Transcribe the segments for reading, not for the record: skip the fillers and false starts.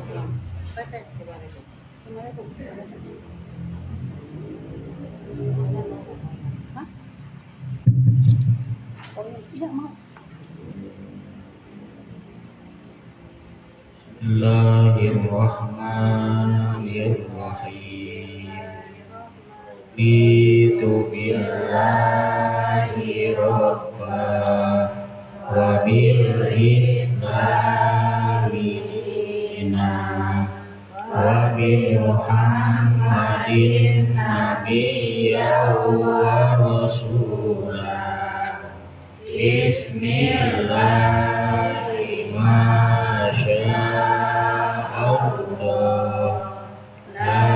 Baca coba lagi. Gimana tuh? Hah? Oh, tidak mau. Bismillahirrahmanirrahim. Itu billahi rabbah wa bil islami dinah wa bi Muhammadin nabiyyan wa rasulah. Bismillahirrahmanirrahim. Allah la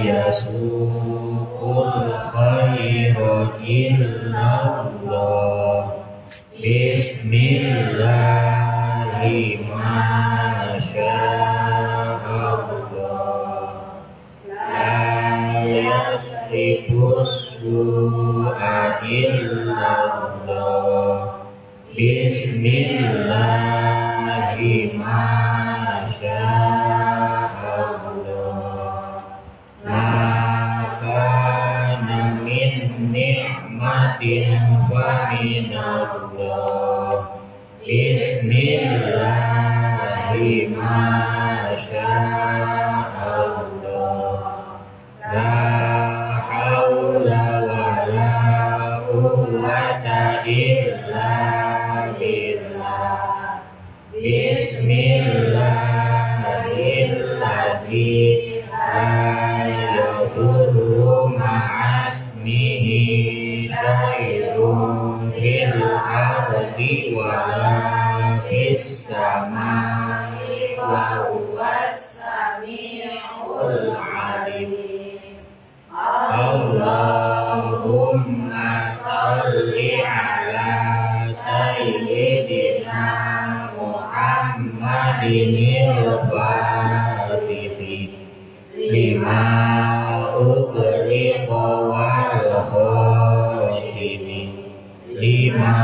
yasuqul khairu illallah. Bismillahirrahmanirrahim. La yasribus su'a illallah. Bismillahirrahmanirrahim. Maka min nikmatin fa minallah. Bismillahirrahmanirrahim. La haula wa la quwwata illa billah. Bismillahirrahmanirrahim. La yadurru ma'asmihi syairun fil ardi wa la fis samai wa huwas sami'ul alim. Allahumma sholli ala sayyidina Muhammadin al-Fatihi lima ughliqa wal khatimi lima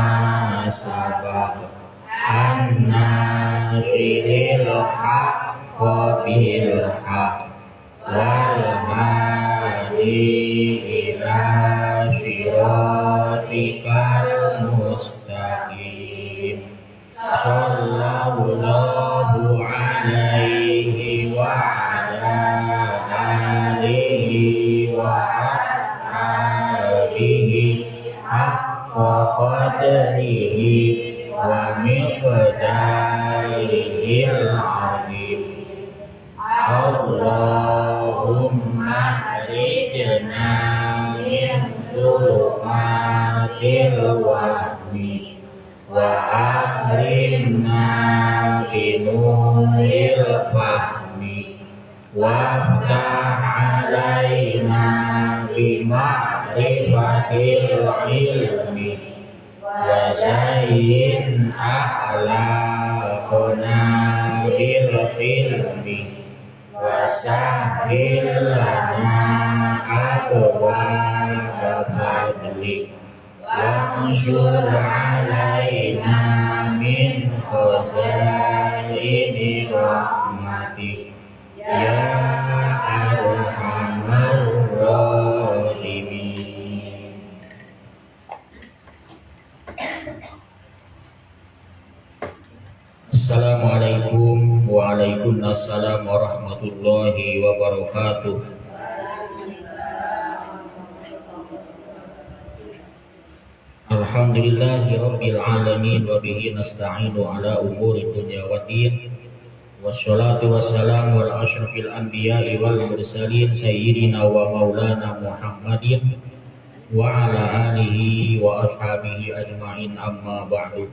sabaq an-nasiril haqqa bil haqq wal hadi ila siratikal mustaqim. Sallallahu alaihi wa ala alihi wa ashabihi haqqa qadrihi wa miqdarihil azim. Allahumma khrijna min dhulumatil wahmi wa akrimna binuril fahmi waftah alaina bima'rifatil ilmi wa zayyin akhlaqana bil ilmi wa sahhil lana abwaaba fadlik Wansur alaina min khazaini rahmatik ya arhamar rahimin. Assalamualaikum waalaikumsalam warahmatullahi wabarakatuh. Alhamdulillahi rabbil alamin wa bihi nasta'inu ala umuri dunya waddin. Wassalatu wassalamu ala asyrafil anbiya'i wal mursalin sayyidina wa maulana Muhammadin wa ala alihi wa ashabihi ajma'in, amma ba'du.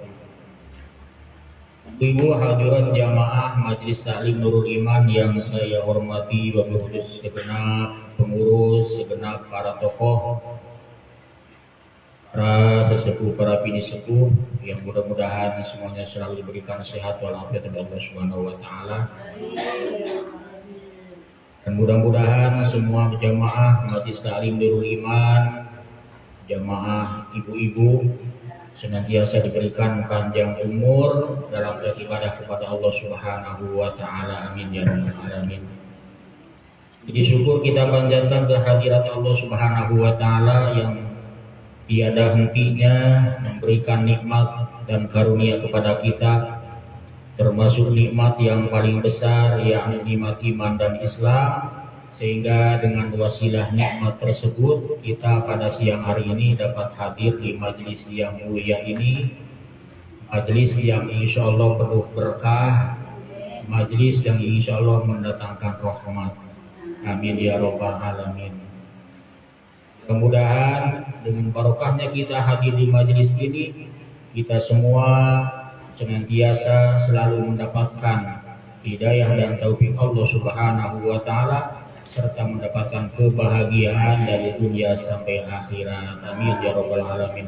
Ibu hadirat jamaah Majelis Taklim Nurul Iman yang saya hormati, wabil khusus segenap pengurus, segenap para tokoh, para sesepuh, para bini sepuh, yang mudah-mudahan semuanya selalu diberikan sehat walafiat oleh Allah Subhanahu wa taala. Dan mudah-mudahan semua jamaah Majelis Taklim Nurul Iman, jamaah ibu-ibu, senantiasa diberikan panjang umur dalam beribadah kepada Allah Subhanahu wa taala. Amin ya rabbal alamin. Jadi syukur kita panjatkan kehadirat Allah Subhanahu wa taala yang tiada hentinya memberikan nikmat dan karunia kepada kita, termasuk nikmat yang paling besar yakni nikmat iman dan Islam, sehingga dengan wasilah nikmat tersebut kita pada siang hari ini dapat hadir di majelis yang mulia ini, majelis yang insya Allah penuh berkah, majelis yang insya Allah mendatangkan rahmat. Amin ya rabbal alamin. Mudah-mudahan dengan barokahnya kita hadir di majelis ini, kita semua senantiasa selalu mendapatkan hidayah dan taufik Allah Subhanahu wa taala, serta mendapatkan kebahagiaan dari dunia sampai akhirat. Amin ya rabbal alamin.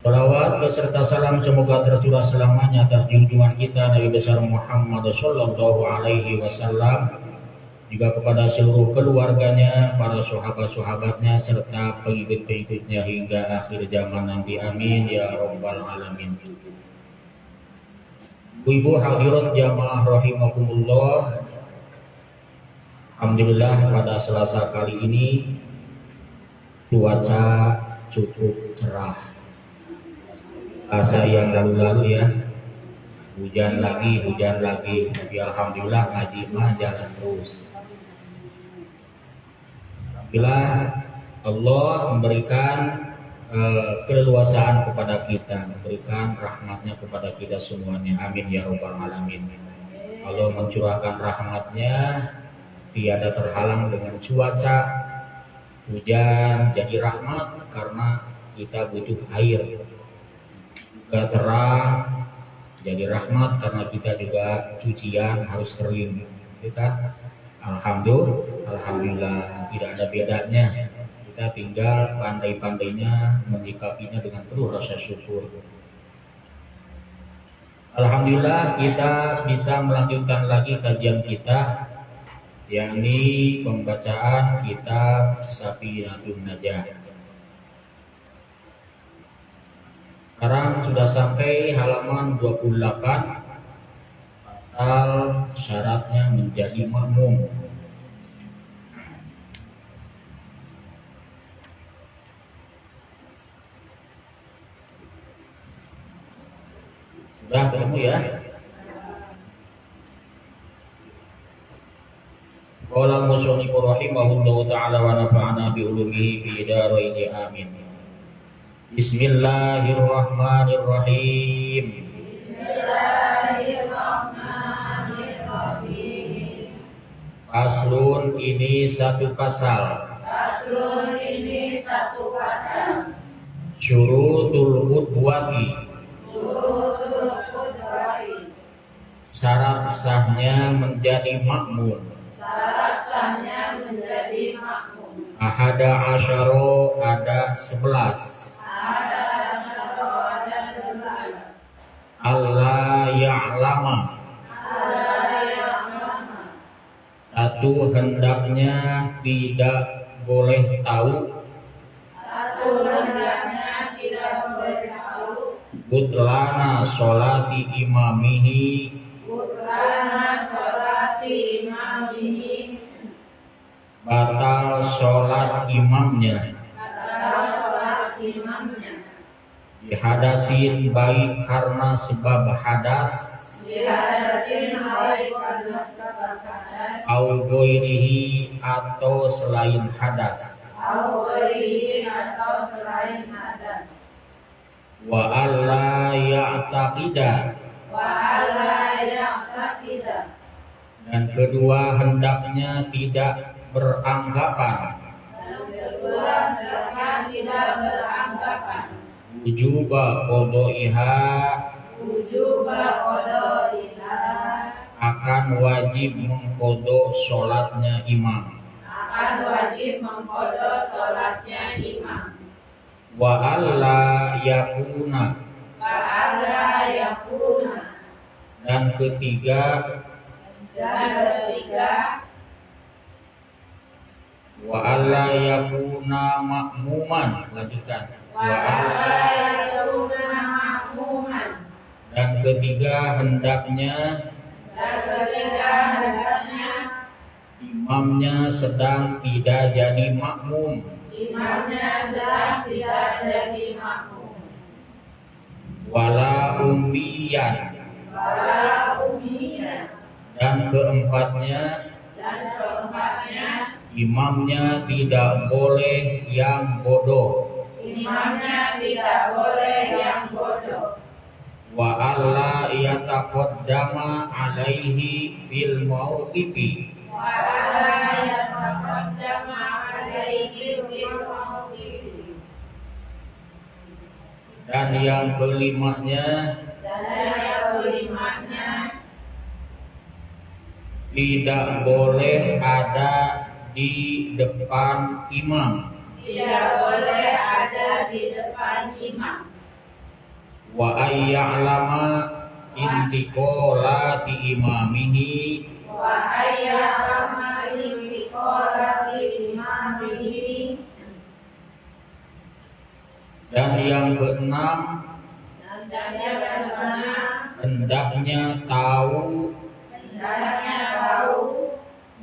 Salawat beserta salam semoga tercurah selamanya atas junjungan kita Nabi besar Muhammad sallallahu alaihi wasallam, juga kepada seluruh keluarganya, para sahabat-sahabatnya, serta pengikut-pengikutnya hingga akhir zaman nanti. Amin ya rabbal alamin. Ibu hadirat jamaah rahimakumullah, alhamdulillah pada Selasa kali ini cuaca cukup cerah. Selasa yang lalu-lalu ya, hujan lagi. Tapi alhamdulillah ngaji mah jalan terus. Alhamdulillah Allah memberikan keleluasaan kepada kita, memberikan rahmatnya kepada kita semuanya. Amin ya rabbal alamin. Allah mencurahkan rahmatnya tiada terhalang dengan cuaca. Hujan jadi rahmat karena kita butuh air. Juga terang jadi rahmat karena kita juga cucian harus kering. Itu kan? Alhamdulillah tidak ada bedanya. Kita tinggal pandai-pandainya menyikapinya dengan penuh rasa syukur. Alhamdulillah kita bisa melanjutkan lagi kajian kita, yakni pembacaan kitab Safinatun Najah. Sekarang sudah sampai halaman 28, pasal syaratnya menjadi makmum. Sudah ketemu ya? Qala musannif rahimahullahu ta'ala wa nafa'ana bi ulumihi fi daraini amin. Bismillahirrahmanirrahim. Bismillahirrahmanirrahim. Faslun, ini satu pasal. Syurutul qudwati. Syarat sahnya menjadi makmum. Ahada asyaro, ada 11. Allah ya'lama. Satu, hendaknya tidak boleh tahu. Butlana sholati imamihi. Batal sholat imamnya. Dihadasin baik karena sebab hadas. Au ghairihi, atau selain hadas. Wa alla ya'taqida. Dan kedua, hendaknya tidak beranggapan. Wujuba qodaiha, akan wajib mengqodho sholatnya imam. Wa alla yakuna. Dan ketiga, wa alla yakuna makmuman. Lanjutkan. Wa alla makmuman. Dan ketiga hendaknya imamnya sedang tidak jadi makmum. Imamnya sedang tidak jadi makmum. Wala ummiyan. Wala ummiyan. Dan keempatnya imamnya tidak boleh yang bodoh. Imamnya tidak boleh yang bodoh. Wa alla yataqaddama alaihi fil mauqifi. Wa alla yataqaddama alaihi fil mauqifi. Dan yang kelimanya tidak boleh ada di depan imam. Tidak boleh ada di depan imam. Wa ayya'lama intiqolati imamihi. Wa ayya'lama intiqolati imamihi. Dan yang keenam, hendaknya tahu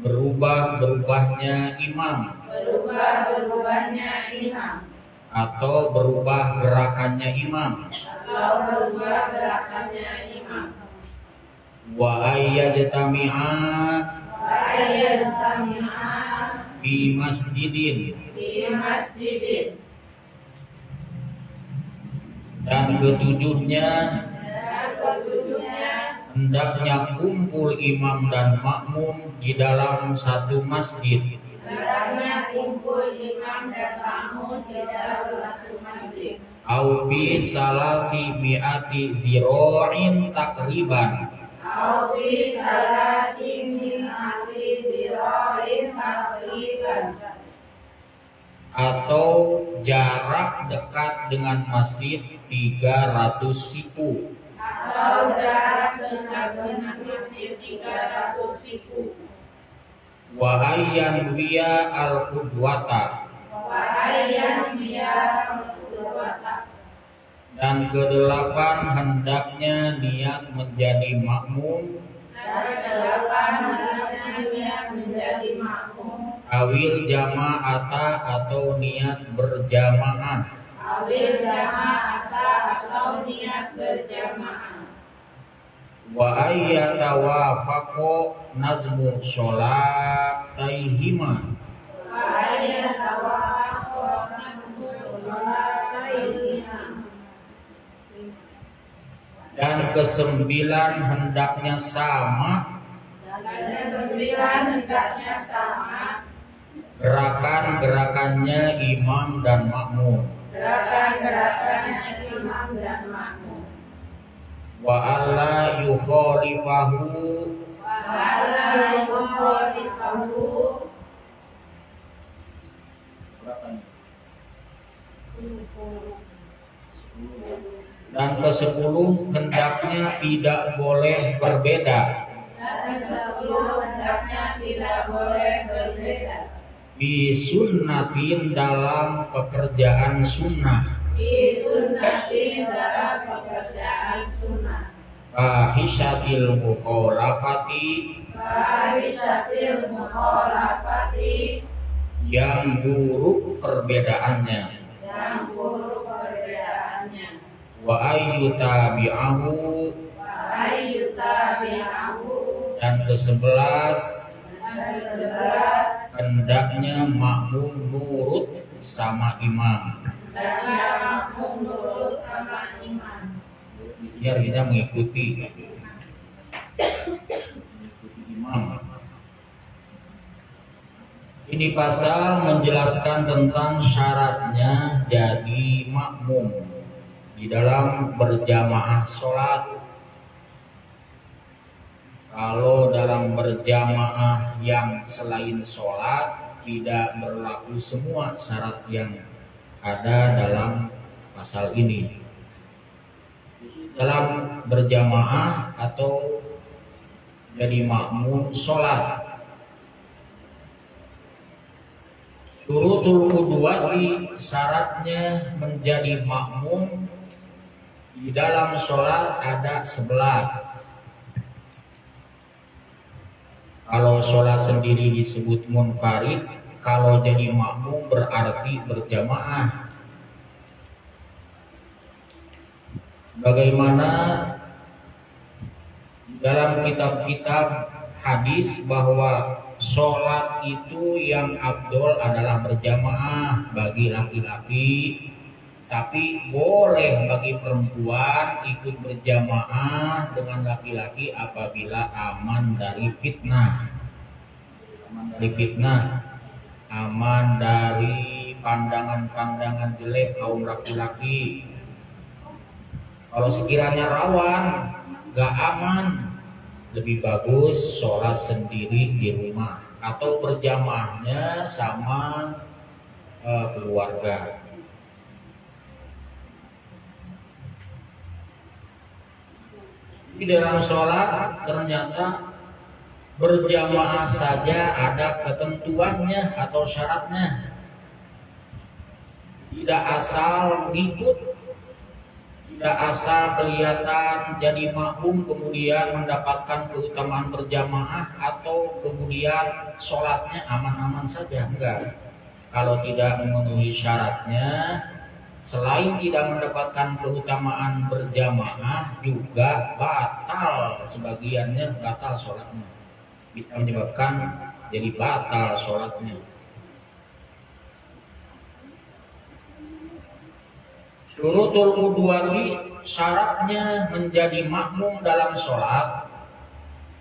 berubahnya imam. Berubahnya imam. Atau berubah gerakannya imam. Wa ayyajtami'a fi masjidin. Dan ketujuhnya hendaknya kumpul imam dan makmum di dalam satu masjid. Au bi salasi mi'ati zira'in takriban. Atau jarak dekat dengan masjid 300 siku. Wa ayyan biya al-qudwata. Dan kedelapan hendaknya niat menjadi makmum. Awil jama'ata atau niat berjamaah. Wa ayyatawafaqo nazmu sholataihima. Dan kesembilan hendaknya sama gerakan-gerakannya imam dan makmum. Wa alla yukhalifahu. Dan ke-10 hendaknya tidak boleh berbeda. Bi sunnatin dalam pekerjaan sunnah. Fahishatil mukhalafati. Yang buruk perbedaannya. Wa ayyutabi'ahu. Dan ke-11 hendaknya makmum nurut sama imam. Biar kita mengikuti imam. Ini pasal menjelaskan tentang syaratnya jadi makmum di dalam berjamaah sholat. Kalau dalam berjamaah yang selain sholat tidak berlaku semua syarat yang ada dalam pasal ini. Dalam berjamaah atau jadi makmum sholat. Syurutul qudwati, syaratnya menjadi makmum Di dalam sholat ada 11. Kalau sholat sendiri disebut munfarid, kalau jadi makmum berarti berjamaah. Bagaimana dalam kitab-kitab hadis bahwa sholat itu yang afdol adalah berjamaah bagi laki-laki, tapi boleh bagi perempuan ikut berjamaah dengan laki-laki apabila aman dari fitnah. Aman dari fitnah, aman dari pandangan-pandangan jelek kaum laki-laki. Kalau sekiranya rawan, gak aman, lebih bagus sholat sendiri di rumah atau berjamaahnya sama keluarga. Di dalam sholat ternyata berjamaah saja ada ketentuannya atau syaratnya. Tidak asal ngikut, tidak asal kelihatan jadi makmum kemudian mendapatkan keutamaan berjamaah atau kemudian sholatnya aman-aman saja. Enggak. Kalau tidak memenuhi syaratnya, selain tidak mendapatkan keutamaan berjamaah, juga batal, sebagiannya batal sholatnya. Bisa menyebabkan jadi batal sholatnya. Syurutul wudu'i, syaratnya menjadi makmum dalam sholat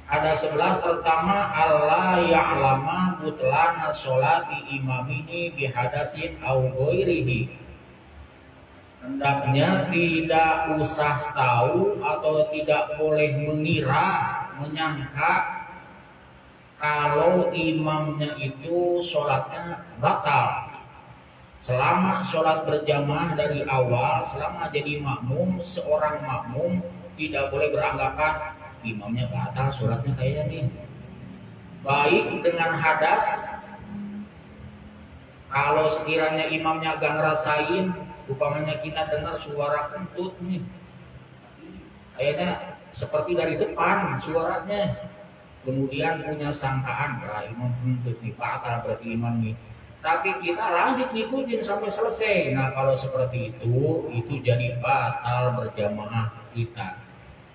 ada 11. Pertama, Allah ya'lama butlana sholati imamihi bihadasin au ghairihi. Hendaknya tidak usah tahu atau tidak boleh mengira, menyangka kalau imamnya itu sholatnya batal. Selama sholat berjamaah dari awal, selama jadi makmum, seorang makmum tidak boleh beranggapan imamnya batal sholatnya kayaknya nih. Baik dengan hadas, kalau sekiranya imamnya agak ngerasain, umpamanya kita dengar suara kentut nih, kayaknya seperti dari depan suaranya, kemudian punya sangkaan, imam kentut nih, batal berarti imam nih. Tapi kita lanjut ngikutin sampai selesai. Nah kalau seperti itu jadi batal berjamaah kita.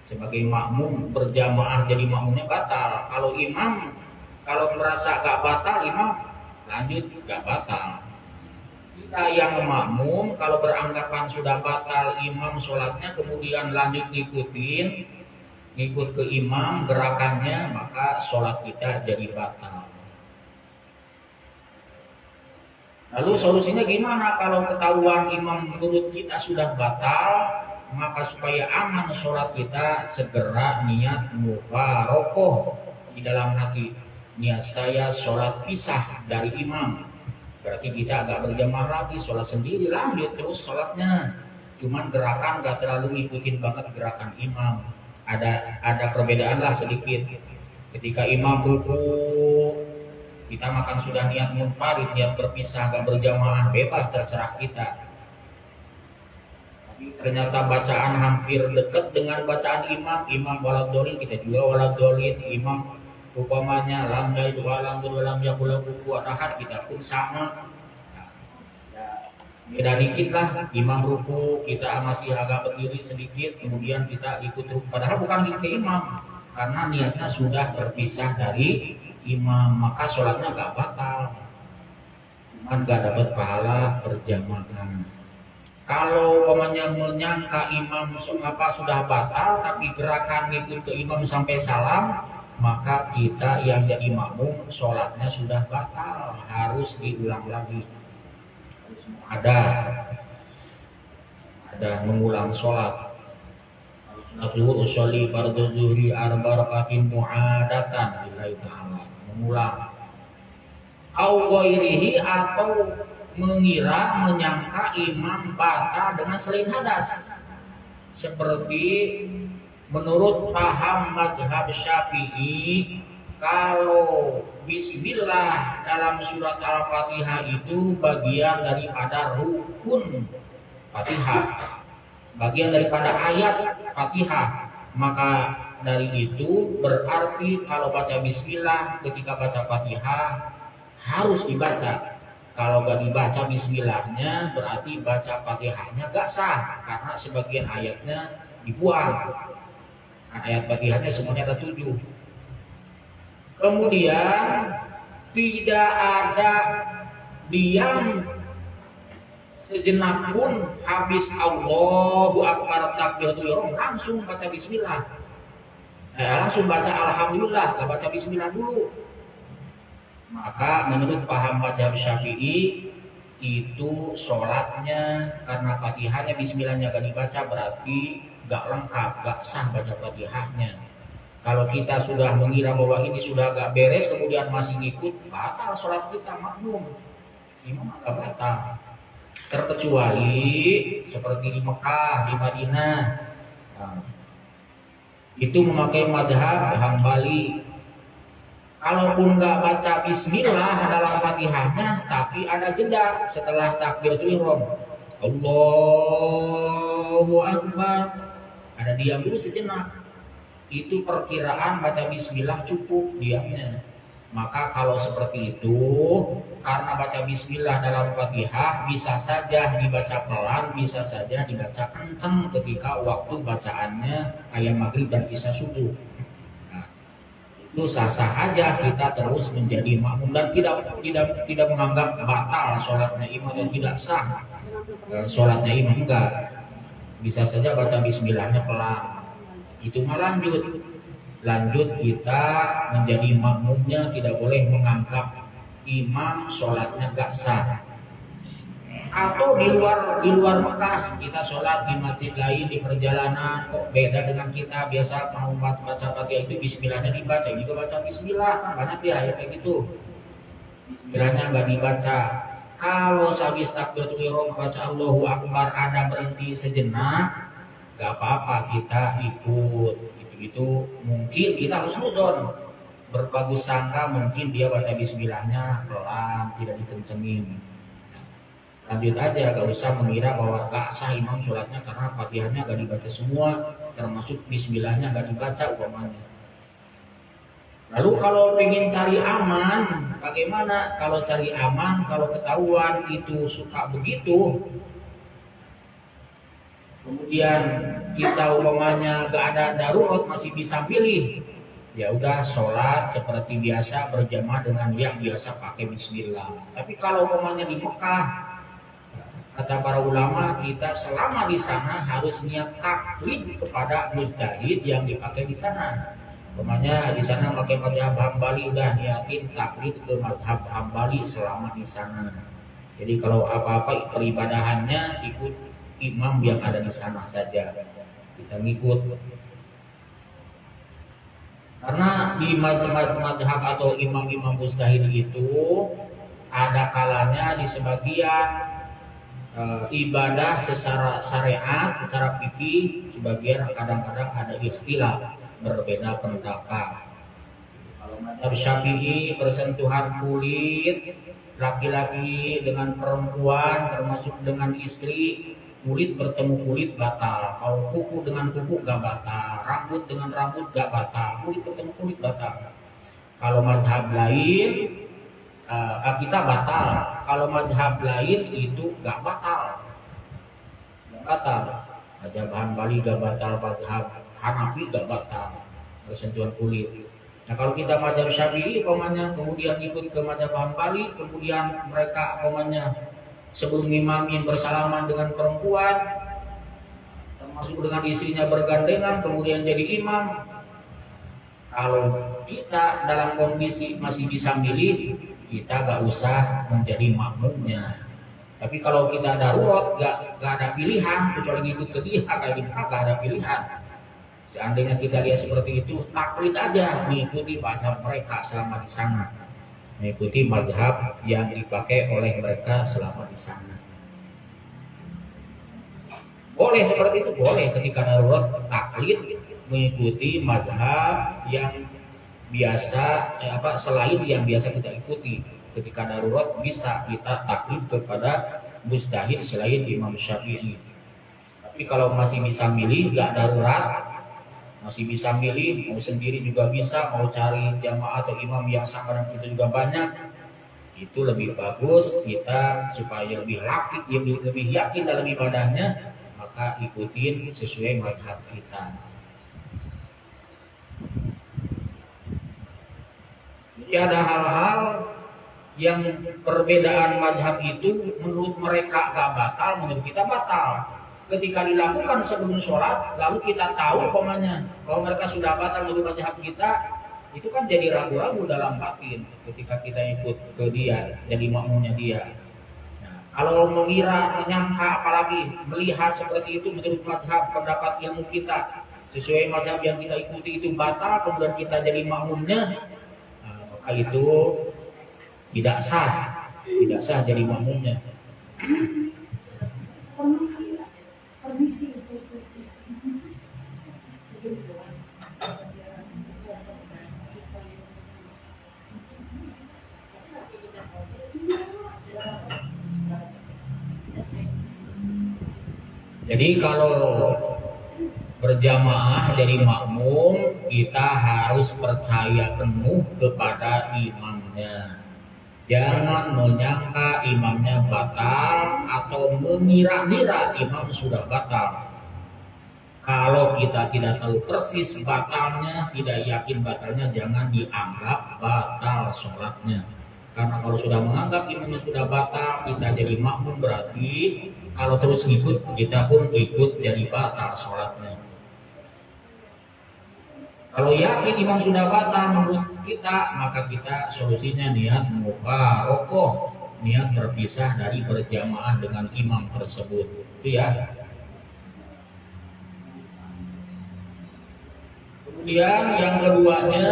Sebagai makmum berjamaah jadi makmumnya batal. Kalau imam, kalau merasa gak batal, imam lanjut gak batal. Kita yang makmum kalau beranggapan sudah batal imam sholatnya, kemudian lanjut ngikut ke imam gerakannya, maka sholat kita jadi batal. Lalu solusinya gimana kalau ketahuan imam menurut kita sudah batal? Maka supaya aman sholat kita, segera niat mufarokoh di dalam hati. Niat saya sholat pisah dari imam. Berarti kita agak berjamaah lagi, sholat sendiri, lanjut terus sholatnya. Cuman gerakan gak terlalu ngikutin banget gerakan imam. Ada perbedaan lah sedikit. Ketika imam ruku, kita makan sudah niat munfarid, niat berpisah, gak berjamaah, bebas terserah kita. Tapi ternyata bacaan hampir dekat dengan bacaan imam waladolin, kita juga waladolin, imam umpamanya lam yalid walam yakul lahu kufuwan ahad, kita pun sama. Beda dikit lah, imam ruku, kita masih agak berdiri sedikit, kemudian kita ikut ruku. Padahal bukan ikut ke imam, karena niatnya sudah berpisah dari imam, maka sholatnya gak batal, cuman gak dapat pahala berjamaah. Kalau umpamanya menyangka imam sudah batal, tapi gerakan ngikut ke imam sampai salam, maka kita yang jadi makmum sholatnya sudah batal, harus diulang lagi. Ada mengulang sholat. Aku usolli fardhu zuhri arba rakaatin mu'adatan lillahi ta'ala, mengulang. Au ghairihi, atau mengira, menyangka imam batal dengan selain hadas. Seperti menurut paham mazhab Syafi'i, kalau bismillah dalam surat Al-Fatihah itu bagian daripada rukun Fatihah. bagian daripada ayat Fatihah. Maka dari itu berarti kalau baca bismillah ketika baca Fatihah harus dibaca. Kalau gak dibaca bismillahnya berarti baca Fatihahnya gak sah karena sebagian ayatnya dibuang. Nah, ayat Fatihahnya semuanya ada 7. Kemudian tidak ada diam sejenak pun, habis Allahu Akbar takbiratul ihram langsung baca bismillah. Langsung baca alhamdulillah, gak baca bismillah dulu. Maka menurut paham mazhab Syafi'i itu sholatnya karena Fatihahnya bismillahnya gak dibaca berarti gak lengkap, gak sah baca Fatihahnya. Kalau kita sudah mengira bahwa ini sudah gak beres kemudian masih ngikut, batal sholat kita, makmum. Imam gak batal. Terkecuali seperti di Mekah, di Madinah, itu memakai mazhab Hambali. Kalaupun nggak baca bismillah dalam Fatihahnya, tapi ada jeda setelah takbiratul ihram. Allahu Akbar. Ada diam dulu sejenak. Itu perkiraan baca bismillah cukup diamnya. Maka kalau seperti itu, karena baca bismillah dalam Fatihah bisa saja dibaca pelan, bisa saja dibaca kenceng ketika waktu bacaannya kayak maghrib dan isya subuh. Itu sah-sah aja kita terus menjadi makmum dan tidak menganggap batal sholatnya imam dan tidak sah sholatnya imam, enggak. Bisa saja baca bismillahnya pelan. Itu mah lanjut kita menjadi makmumnya, tidak boleh menganggap imam sholatnya gak sah. Atau di luar Mekah kita sholat di masjid lain di perjalanan, kok beda dengan kita biasa mau baca Fatihah itu bismillahnya dibaca, ini juga baca bismillah, kan banyak ya ayat kayak gitu. Bismillahnya nggak dibaca. Kalau habis takbiratul ihram baca Allahu Akbar ada berhenti sejenak, nggak apa-apa kita ikut. Itu mungkin kita harus nudon, berbagus sangka mungkin dia baca bismillahnya pelan, tidak dikencengin. Lanjut aja, gak usah mengira bahwa gak sah imam sholatnya karena Fatihahnya gak dibaca semua, termasuk bismillahnya gak dibaca umpamanya. Lalu kalau ingin cari aman, bagaimana? Kalau cari aman, kalau ketahuan itu suka begitu, kemudian kita umpamanya gak ada darurat masih bisa pilih, ya udah sholat seperti biasa berjamaah dengan yang biasa pakai bismillah. Tapi kalau umpamanya di Mekah, kata para ulama, kita selama di sana harus niat taklid kepada mujtahid yang dipakai di sana. Umpamanya di sana pakai mazhab Hambali, udah niatin taklid ke mazhab Hambali selama di sana. Jadi kalau apa-apa peribadahannya ikut imam yang ada di sana saja, kita ngikut. Karena di mazhab atau imam-imam mujtahid itu ada kalanya di sebagian ibadah secara syariat, secara fikih, sebagian kadang-kadang ada istilah berbeda pendapat. Kalau mazhab Syafi'i bersentuhan kulit laki-laki dengan perempuan termasuk dengan istri, kulit bertemu kulit batal. Kalau kuku dengan kuku gak batal, rambut dengan rambut gak batal, kulit bertemu kulit batal. Kalau mazhab lain kita batal. Kalau mazhab lain itu gak batal. Mazhab Hambali gak batal, mazhab Hanafi gak batal bersentuhan kulit. Nah kalau kita mazhab Syafi'i umpamanya kemudian ikut ke mazhab Hambali, kemudian mereka umpamanya sebelum imamin bersalaman dengan perempuan, termasuk dengan istrinya bergandengan, kemudian jadi imam. Kalau kita dalam kondisi masih bisa milih, kita gak usah menjadi makmumnya. Tapi kalau kita darurat, gak ada pilihan kecuali ngikut ke dia, kayak gini, gak ada pilihan. Seandainya kita lihat seperti itu, taklid aja, mengikuti mazhab mereka selama di sana, mengikuti mazhab yang dipakai oleh mereka selama di sana. Boleh seperti itu, boleh ketika darurat taklid mengikuti mazhab yang biasa selain yang biasa kita ikuti. Ketika darurat bisa kita taklid kepada mujtahid selain Imam Syafi'i. Tapi Tapi kalau masih bisa milih, nggak darurat, masih bisa milih, mau sendiri juga bisa, mau cari jamaah atau imam yang sama dengan kita juga banyak, itu lebih bagus kita supaya lebih yakin dalam ibadahnya, maka ikutin sesuai mazhab kita. Jadi ada hal-hal yang perbedaan mazhab itu menurut mereka gak batal, menurut kita batal. Ketika dilakukan sebelum sholat, lalu kita tahu umpamanya kalau mereka sudah batal menurut mazhab kita, itu kan jadi ragu-ragu dalam batin ketika kita ikut ke dia, jadi makmumnya dia. Nah, kalau menyangka apalagi melihat seperti itu menurut mazhab pendapat ilmu kita sesuai mazhab yang kita ikuti itu batal, kemudian kita jadi makmumnya, nah, maka itu tidak sah jadi makmumnya. Permisi. Jadi kalau berjamaah jadi makmum, kita harus percaya penuh kepada imamnya. Jangan menyangka imamnya batal atau mengira-ngira imam sudah batal. Kalau kita tidak tahu persis batalnya, tidak yakin batalnya, jangan dianggap batal sholatnya. Karena kalau sudah menganggap imamnya sudah batal, kita jadi makmum, berarti kalau terus ngikut, kita pun ikut jadi batal sholatnya. Kalau yakin imam sudah batal menurut kita, maka kita solusinya niat mufaroqah, niat berpisah dari berjamaah dengan imam tersebut. Itu ya. Kemudian yang keduanya,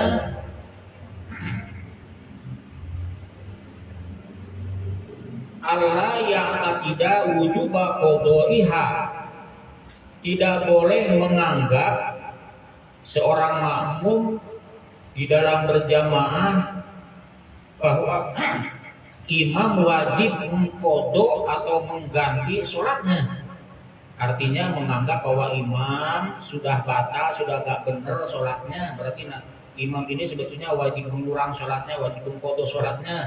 Allah yang tidak wujuba qadaiha, tidak boleh menganggap seorang makmum di dalam berjamaah bahwa imam wajib mengqadha atau mengganti sholatnya. Artinya menganggap bahwa imam sudah batal, sudah gak benar sholatnya, berarti imam ini sebetulnya wajib mengulang sholatnya, wajib mengqadha sholatnya.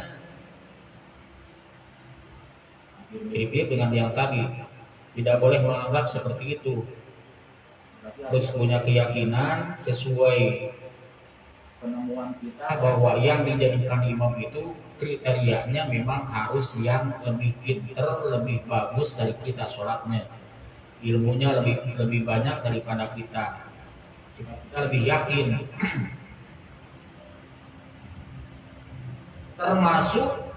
Mirip-mirip dengan yang tadi, tidak boleh menganggap seperti itu. Harus punya keyakinan sesuai penemuan kita bahwa yang dijadikan imam itu kriterianya memang harus yang lebih pinter, lebih bagus dari kita sholatnya, ilmunya lebih banyak daripada kita lebih yakin. Termasuk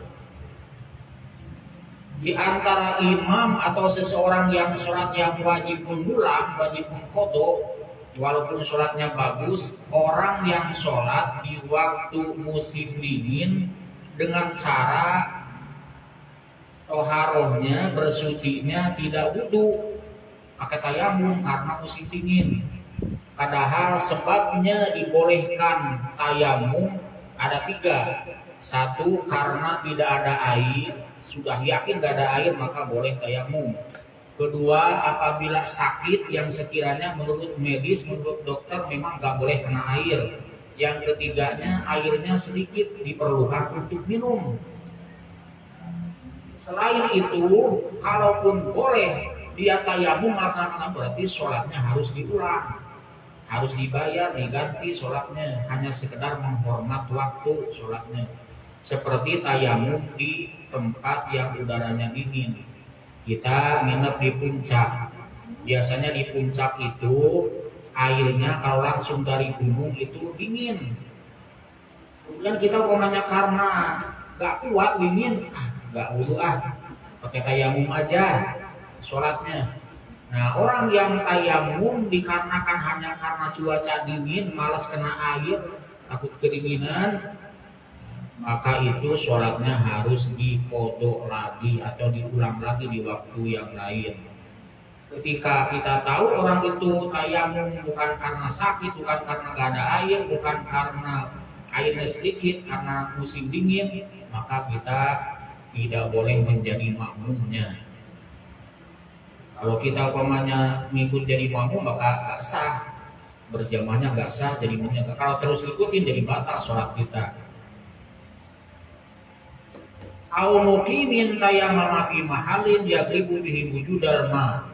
di antara imam atau seseorang yang sholat yang wajib mengulang, wajib mengqadha, walaupun sholatnya bagus, orang yang sholat di waktu musim dingin dengan cara toharohnya, bersucinya tidak wudu, pakai tayamum karena musim dingin. Padahal sebabnya dibolehkan tayamum ada 3. 1, karena tidak ada air, sudah yakin tidak ada air maka boleh tayamum. 2, apabila sakit yang sekiranya menurut medis, menurut dokter memang nggak boleh kena air. Yang 3-nya airnya sedikit diperlukan untuk minum. Selain itu, kalaupun boleh dia tayamum melaksanakan, berarti sholatnya harus diulang, harus dibayar, diganti sholatnya, hanya sekedar menghormat waktu sholatnya. Seperti tayamum di tempat yang udaranya dingin. Kita nginep di puncak. Biasanya di puncak itu airnya kalau langsung dari gunung itu dingin. Kemudian kita umpamanya karena gak kuat dingin, gak wudu pakai tayamum aja sholatnya. Nah, orang yang tayamum dikarenakan hanya karena cuaca dingin, malas kena air, takut kedinginan, maka itu sholatnya harus diqadha lagi atau diulang lagi di waktu yang lain. Ketika kita tahu orang itu tayamum bukan karena sakit, bukan karena gak ada air, bukan karena airnya sedikit, karena musim dingin, maka kita tidak boleh menjadi makmumnya. Kalau kita umpamanya ngikut jadi makmum maka nggak sah, berjamaahnya nggak sah, jadi makmumnya nggak. Kalau terus ikutin jadi batal sholat kita. Au muqimin tayammama fi mahallin yaglibu bihi wujudal ma.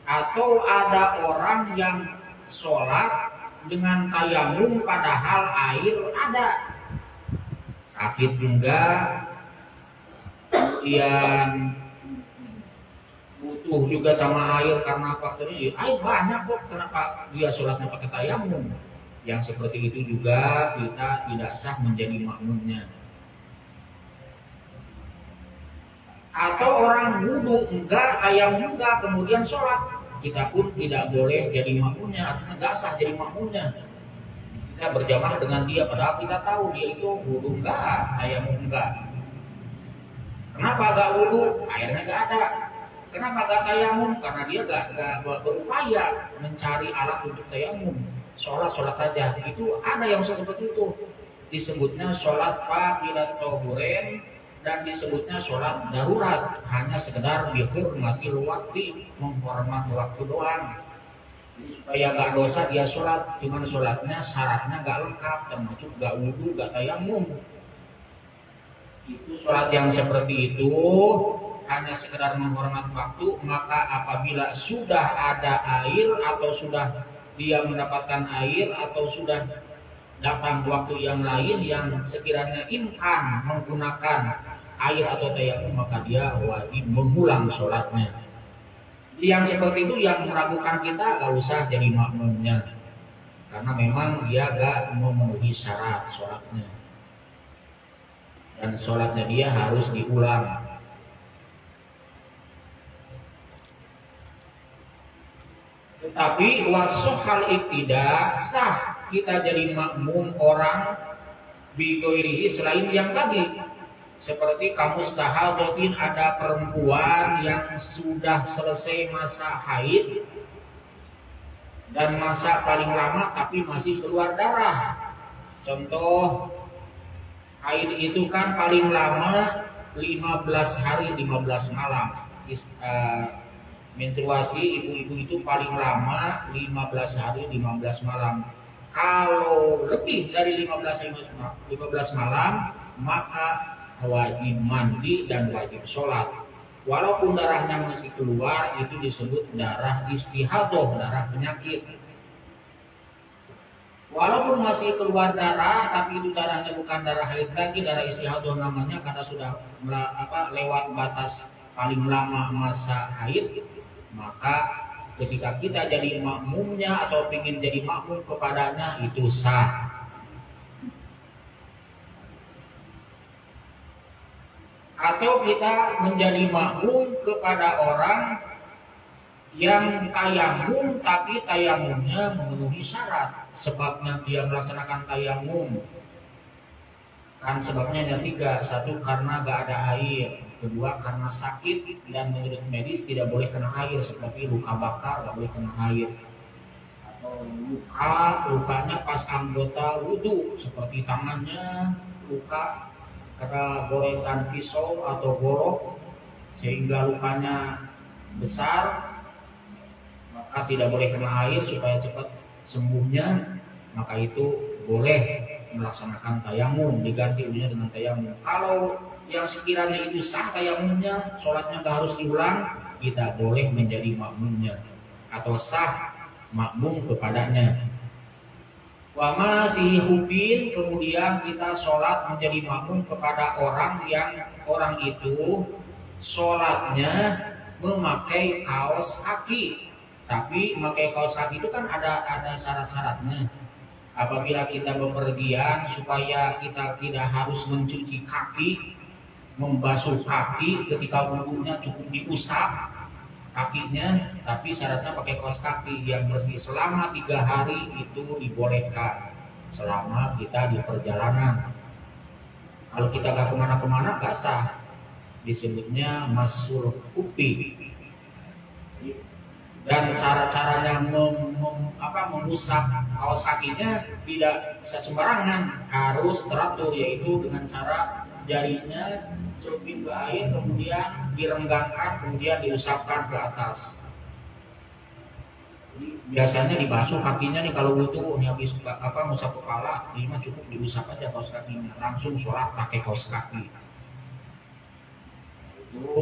Atau ada orang yang sholat dengan tayamum padahal air ada, sakit enggak, kemudian butuh juga sama air karena faktornya air banyak kok, kenapa dia sholatnya pakai tayamum? Yang seperti itu juga kita tidak sah menjadi makmumnya. Atau orang wudhu enggak, tayamum enggak, kemudian sholat, kita pun tidak boleh jadi makmumnya, artinya enggak sah jadi makmumnya. Kita berjamaah dengan dia padahal kita tahu dia itu wudhu enggak, tayamum enggak. Kenapa enggak wudhu? Airnya enggak ada. Kenapa enggak tayamum? Karena dia enggak berupaya mencari alat untuk tayamum. Sholat aja. Itu ada yang seperti itu. Disebutnya sholat faqidat tohuren dan disebutnya sholat darurat, hanya sekedar dihormati waktu, menghormati waktu doang. Supaya nggak dosa dia sholat, cuman sholatnya syaratnya nggak lengkap, termasuk nggak wudhu, nggak tayamum. Itu sholat yang seperti itu hanya sekedar menghormati waktu, maka apabila sudah ada air atau sudah dia mendapatkan air atau sudah datang waktu yang lain yang sekiranya imkan menggunakan air atau tayamum, maka dia wajib mengulang sholatnya. Yang seperti itu yang meragukan kita gak usah jadi makmumnya, karena memang dia gak memenuhi syarat sholatnya dan sholatnya dia harus diulang. Tetapi wasohal iktida, sah kita jadi makmum orang bigoirihi selain yang tadi. Seperti kamu stahadotin, ada perempuan yang sudah selesai masa haid dan masa paling lama tapi masih keluar darah. Contoh, haid itu kan paling lama 15 hari 15 malam. Menstruasi ibu-ibu itu paling lama 15 hari 15 malam. Kalau lebih dari 15 malam maka wajib mandi dan wajib sholat. Walaupun darahnya masih keluar, itu disebut darah istihadah, darah penyakit. Walaupun masih keluar darah, tapi itu darahnya bukan darah haid lagi, darah istihadah namanya, karena sudah lewat batas paling lama masa haid, maka ketika kita jadi makmumnya atau ingin jadi makmum kepadanya itu sah. Atau kita menjadi makmum kepada orang yang tayamum tapi tayamumnya memenuhi syarat. Sebabnya dia melaksanakan tayamum kan sebabnya ada 3. 1 karena gak ada air, 2 karena sakit dan menurut medis tidak boleh kena air, seperti luka bakar gak boleh kena air, atau lukanya pas anggota wudhu seperti tangannya luka karena goresan pisau atau golok sehingga lukanya besar, maka tidak boleh kena air supaya cepat sembuhnya, maka itu boleh melaksanakan tayamum, diganti wudhunya dengan tayamum. Kalau yang sekiranya itu sah tayamumnya, sholatnya gak harus diulang, kita boleh menjadi makmumnya atau sah makmum kepadanya. Wa masih hubin, kemudian kita sholat menjadi makmum kepada orang yang orang itu sholatnya memakai kaos kaki. Tapi memakai kaos kaki itu kan ada syarat-syaratnya. Apabila kita bepergian supaya kita tidak harus mencuci kaki, membasuh kaki, ketika wudhunya cukup diusap kakinya, tapi syaratnya pakai kaos kaki yang bersih selama 3 hari itu dibolehkan selama kita di perjalanan. Kalau kita gak kemana-kemana gak sah, disebutnya masul upi. Dan cara-caranya mengusap kaos kakinya tidak bisa sembarangan, harus teratur, yaitu dengan cara jarinya celupin ke air, kemudian direnggangkan, kemudian diusapkan ke atas. Biasanya dibasuh kakinya nih kalau wudu nih habis ngusap kepala, ini mah cukup diusap aja kaos kakinya, langsung sholat pakai kaos kaki. Itu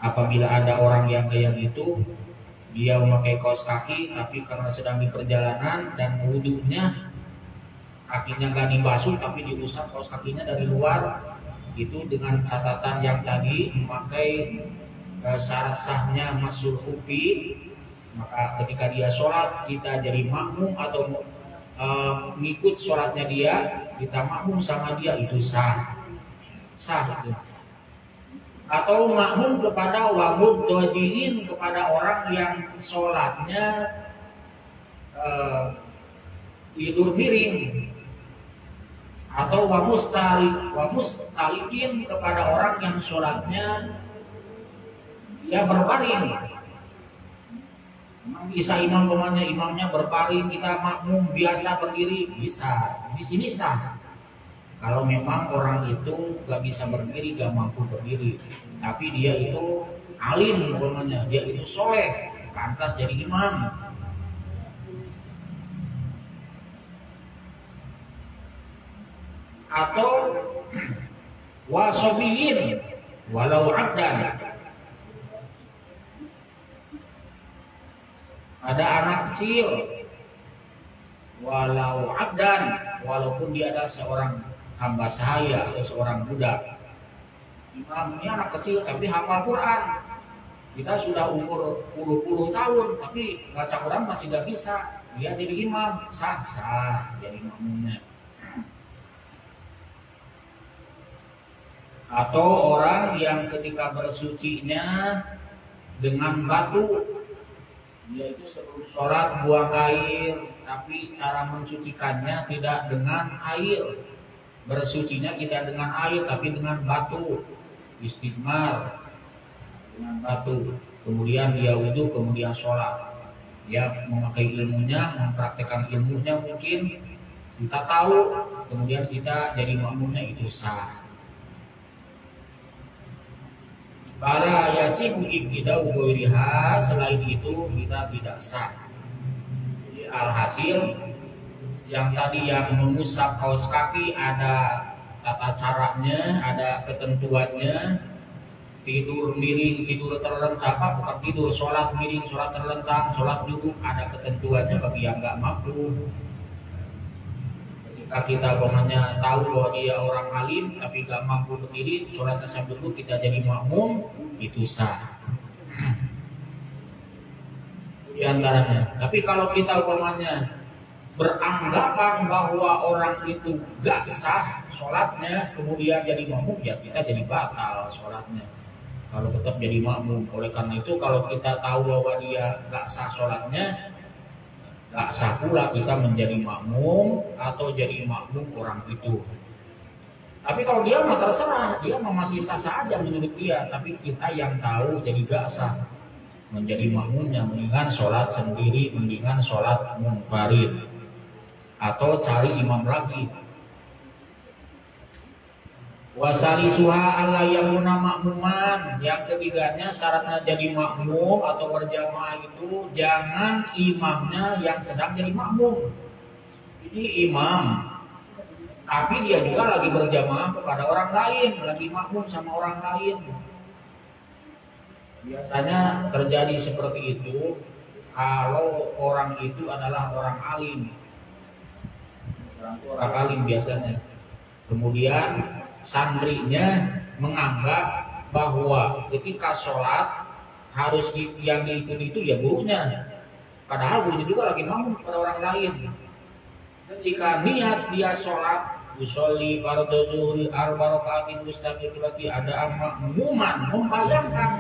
apabila ada orang yang kayak gitu, dia memakai kaos kaki tapi karena sedang di perjalanan dan wudunya kakinya nggak dibasuh tapi diusap kaos kakinya dari luar, itu dengan catatan yang tadi memakai syarat sahnya masul hufi, maka ketika dia sholat kita jadi makmum atau ngikut sholatnya dia, kita makmum sama dia, itu sah itu. Atau makmum kepada wamud dojiin, kepada orang yang sholatnya tidur miring, atau wamustalikin kepada orang yang sholatnya dia berbaring. Bisa imam imamnya berbaring, kita makmum biasa berdiri, bisa. Di sini sah. Kalau memang orang itu gak bisa berdiri, gak mampu berdiri, tapi dia itu alim, dia itu soleh, pantas jadi imam. Atau wasobiyin walau abdan, ada anak kecil walau abdan, walaupun dia adalah seorang hamba sahaya atau seorang budak. Imam ini anak kecil tapi hafal Quran. Kita sudah umur puluh tahun tapi baca Quran masih gak bisa, dia jadi imam, sah jadi makmumnya. Atau orang yang ketika bersucinya dengan batu, dia itu sebelum sholat buang air, tapi cara mensucikannya tidak dengan air. Bersucinya tidak dengan air tapi dengan batu, istijmar dengan batu. Kemudian dia wudu, kemudian sholat. Dia memakai ilmunya, mempraktekkan ilmunya mungkin kita tahu, kemudian kita jadi makmumnya, itu sah. Para yasihu ibtida'u ghairiha, selain itu kita tidak sah. Jadi alhasil yang tadi yang mengusap kaos kaki ada tata caranya, ada ketentuannya. Tidur miring, tidur terlentang, bukan tidur, sholat miring, sholat terlentang, sholat duduk, ada ketentuannya bagi yang nggak mampu. Ketika kita tahu bahwa dia orang alim tapi nggak mampu berdiri, sholatnya sambil duduk, kita jadi makmum, itu sah. Di antaranya. Tapi kalau kita beranggapan bahwa orang itu gak sah sholatnya, kemudian jadi makmum, ya kita jadi batal sholatnya kalau tetap jadi makmum. Oleh karena itu kalau kita tahu bahwa dia gak sah sholatnya, gak sah pula kita menjadi makmum atau jadi makmum orang itu. Tapi kalau dia mah terserah, dia masih sah-sah aja menurut dia, tapi kita yang tahu jadi gak sah menjadi makmumnya, mendingan sholat sendiri, mendingan sholat munfarid atau cari imam lagi. Wasali suha ala yakuna makmuman, yang ketiganya syaratnya jadi makmum atau berjamaah itu jangan imamnya yang sedang jadi makmum. Ini imam tapi dia juga lagi berjamaah kepada orang lain, lagi makmum sama orang lain. Biasanya terjadi seperti itu kalau orang itu adalah orang alim. Orang alim biasanya. Kemudian santrinya menganggap bahwa ketika sholat harus yang diikuti itu ya gurunya. Padahal gurunya juga lagi makmum kepada orang lain. Ketika niat dia sholat, usolli fardhu zuhri arba rakaatin mustaqillati, ada makmuman, membayangkan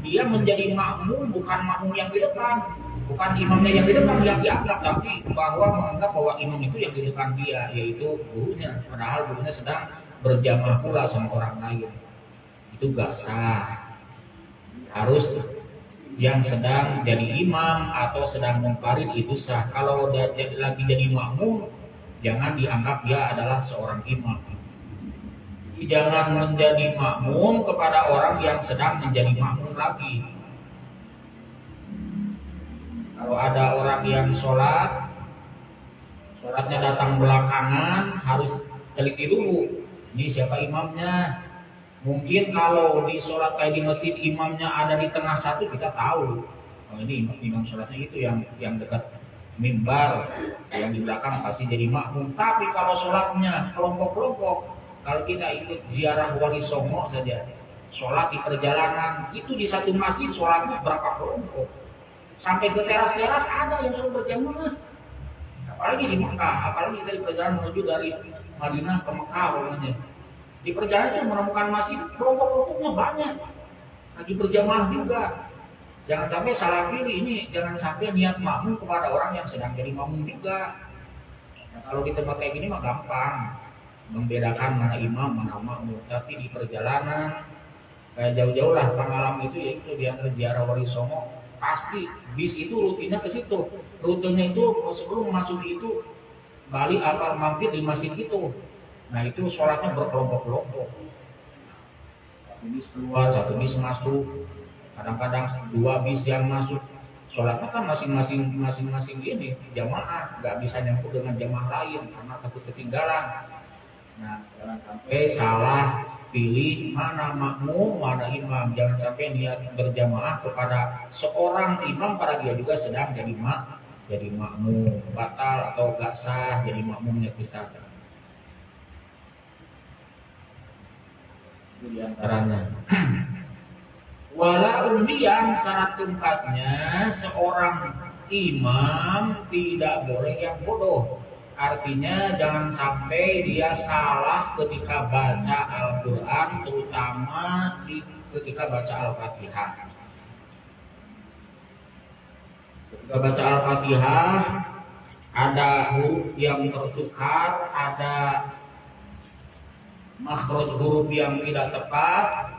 dia menjadi makmum, bukan makmum yang di depan, bukan imamnya yang di depan yang dianggap, tapi bahwa menganggap bahwa imam itu yang di depan dia, yaitu gurunya. Padahal gurunya sedang berjamaah pula sama orang lain. Itu gak sah. Harus yang sedang jadi imam atau sedang munfarid itu sah. Kalau lagi jadi makmum, jangan dianggap dia adalah seorang imam. Jangan menjadi makmum kepada orang yang sedang menjadi makmum lagi. Kalau ada orang yang sholatnya datang belakangan, harus teliti dulu. Ini siapa imamnya? Mungkin kalau di sholat kayak di masjid imamnya ada di tengah satu, kita tahu. Oh, ini imam sholatnya itu yang dekat mimbar, yang di belakang pasti jadi makmum. Tapi kalau sholatnya kelompok-kelompok, kalau kita ikut ziarah Wali Songo saja, sholat di perjalanan, itu di satu masjid sholatnya berapa kelompok. Sampai ke teras-teras ada yang sholat berjamaah. Apalagi di Mekah, apalagi kita di perjalanan menuju dari Madinah ke Mekah namanya. Di perjalanan itu menemukan masjid kelompok-kelompoknya banyak, lagi berjamaah juga. Jangan sampai salah pilih ini, jangan sampai niat makmum kepada orang yang sedang jadi makmum juga. Nah, kalau di tempat kayak gini mah gampang membedakan mana imam mana makmum. Tapi di perjalanan kayak jauh-jauh lah pengalaman itu, yaitu di antara ziarah Wali Songo, pasti bis itu rutinnya ke situ. Rutenya itu sebelum masuk itu balik apa mampir di masjid itu. Nah itu sholatnya berkelompok-kelompok. Satu bis keluar, satu bis masuk. Kadang-kadang 2 bis yang masuk. Sholatnya kan masing-masing ini jamaah, nggak bisa nyambung dengan jamaah lain karena takut ketinggalan. Nah jangan sampai salah pilih mana makmum, mana imam. Jangan sampai niat berjamaah kepada seorang imam pada dia juga sedang jadi makmum, batal atau gak sah jadi makmumnya kita. Di antaranya wala undian, syarat keempatnya seorang imam tidak boleh yang bodoh. Artinya jangan sampai dia salah ketika baca Al-Quran, terutama ketika baca Al-Fatihah. Ketika baca Al-Fatihah ada huruf yang tertukar, ada makhraj huruf yang tidak tepat,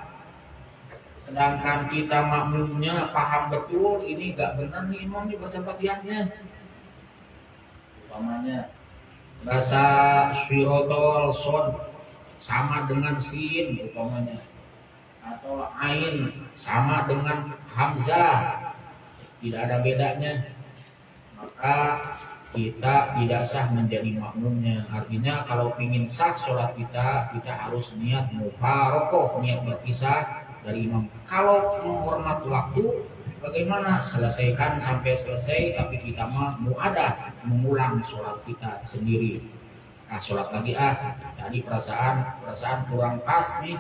sedangkan kita makmumnya paham betul ini gak benar nih imam nih baca Fatihahnya. Umpamanya bahasa Syirotol Sod sama dengan Sin umpamanya, atau Ain sama dengan Hamzah, tidak ada bedanya, maka kita tidak sah menjadi makmumnya. Artinya kalau ingin sah sholat kita harus niat mufarokoh, niat berpisah dari imam. Kalau menghormat waktu, bagaimana? Selesaikan sampai selesai, tapi kita mah muadah, mengulang sholat kita sendiri. Nah sholat lagi tadi perasaan kurang pas nih,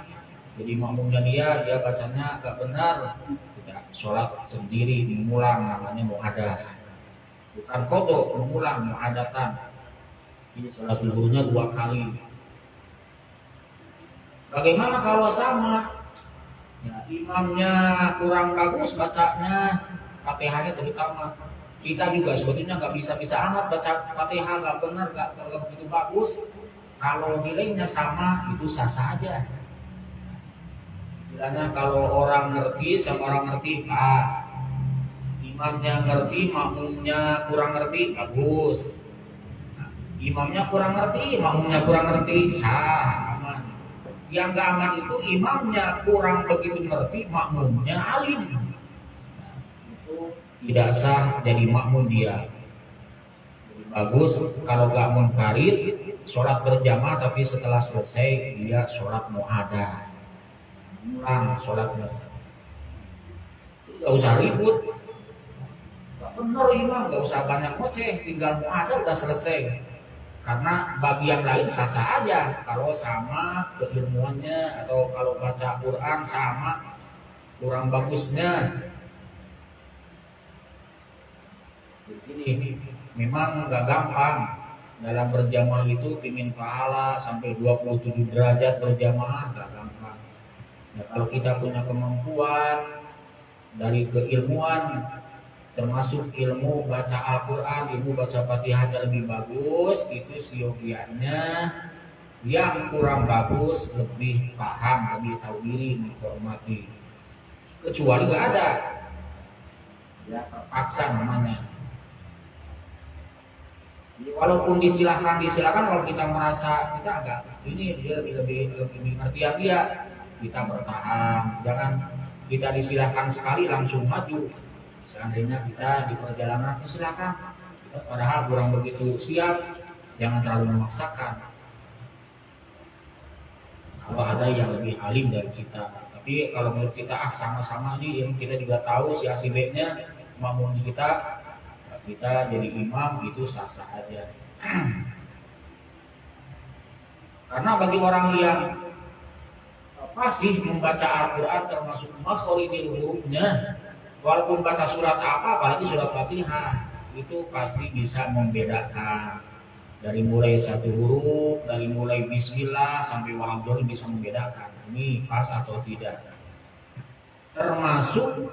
jadi makmumnya dia bacanya gak benar, kita sholat sendiri mengulang, namanya muadah. Bukan kodok, mengulang, muadatan. Ini sholat zuhurnya 2 kali. Bagaimana kalau sama? Ya, imamnya kurang bagus bacanya, Fatihahnya terutama. Kita juga sebetulnya nggak bisa amat baca Fatihah, nggak benar, nggak begitu bagus. Kalau nilainya sama, itu sah-sah aja. Bilangnya kalau orang ngerti sama orang ngerti pas. Imamnya ngerti, makmumnya kurang ngerti, bagus. Imamnya kurang ngerti, makmumnya kurang ngerti, sah, aman. Yang gak aman itu imamnya kurang begitu ngerti, makmumnya alim. Itu tidak sah jadi makmum dia. Bagus kalau gak munfarid, sholat berjamaah tapi setelah selesai dia sholat muadah. Ulang sholatnya. Gak usah ribut. Benar imam, gak usah banyak ngoceh, tinggal muadah udah selesai. Karena bagi yang lain sah-sah aja kalau sama keilmuannya, atau kalau baca Quran sama kurang bagusnya. Ini memang gak gampang dalam berjamaah itu, pingin pahala sampai 27 derajat berjamaah gak gampang. Nah, kalau kita punya kemampuan dari keilmuan, termasuk ilmu baca Al-Quran, ilmu baca Fatihahnya lebih bagus, itu siogianya. Yang kurang bagus lebih paham, lebih tahu diri, menghormati. Kecuali gak ada, ya terpaksa namanya. Walaupun disilahkan kalau kita merasa kita agak ini dia lebih pengertian dia, kita bertahan. Jangan kita disilahkan sekali langsung maju. Seandainya kita di perjalanan silakan, padahal kurang begitu siap, jangan terlalu memaksakan. Kalau ada yang lebih alim dari kita, tapi kalau menurut kita sama-sama nih, kita juga tahu si A si B-nya makmum kita jadi imam itu sah-sah aja. Karena bagi orang yang fasih membaca Al-Quran termasuk makhrijul hurufnya, walaupun baca surat apa, apalagi surat Fatihah, itu pasti bisa membedakan dari mulai satu huruf, dari mulai Bismillah sampai Waladhdallin bisa membedakan ini pas atau tidak. Termasuk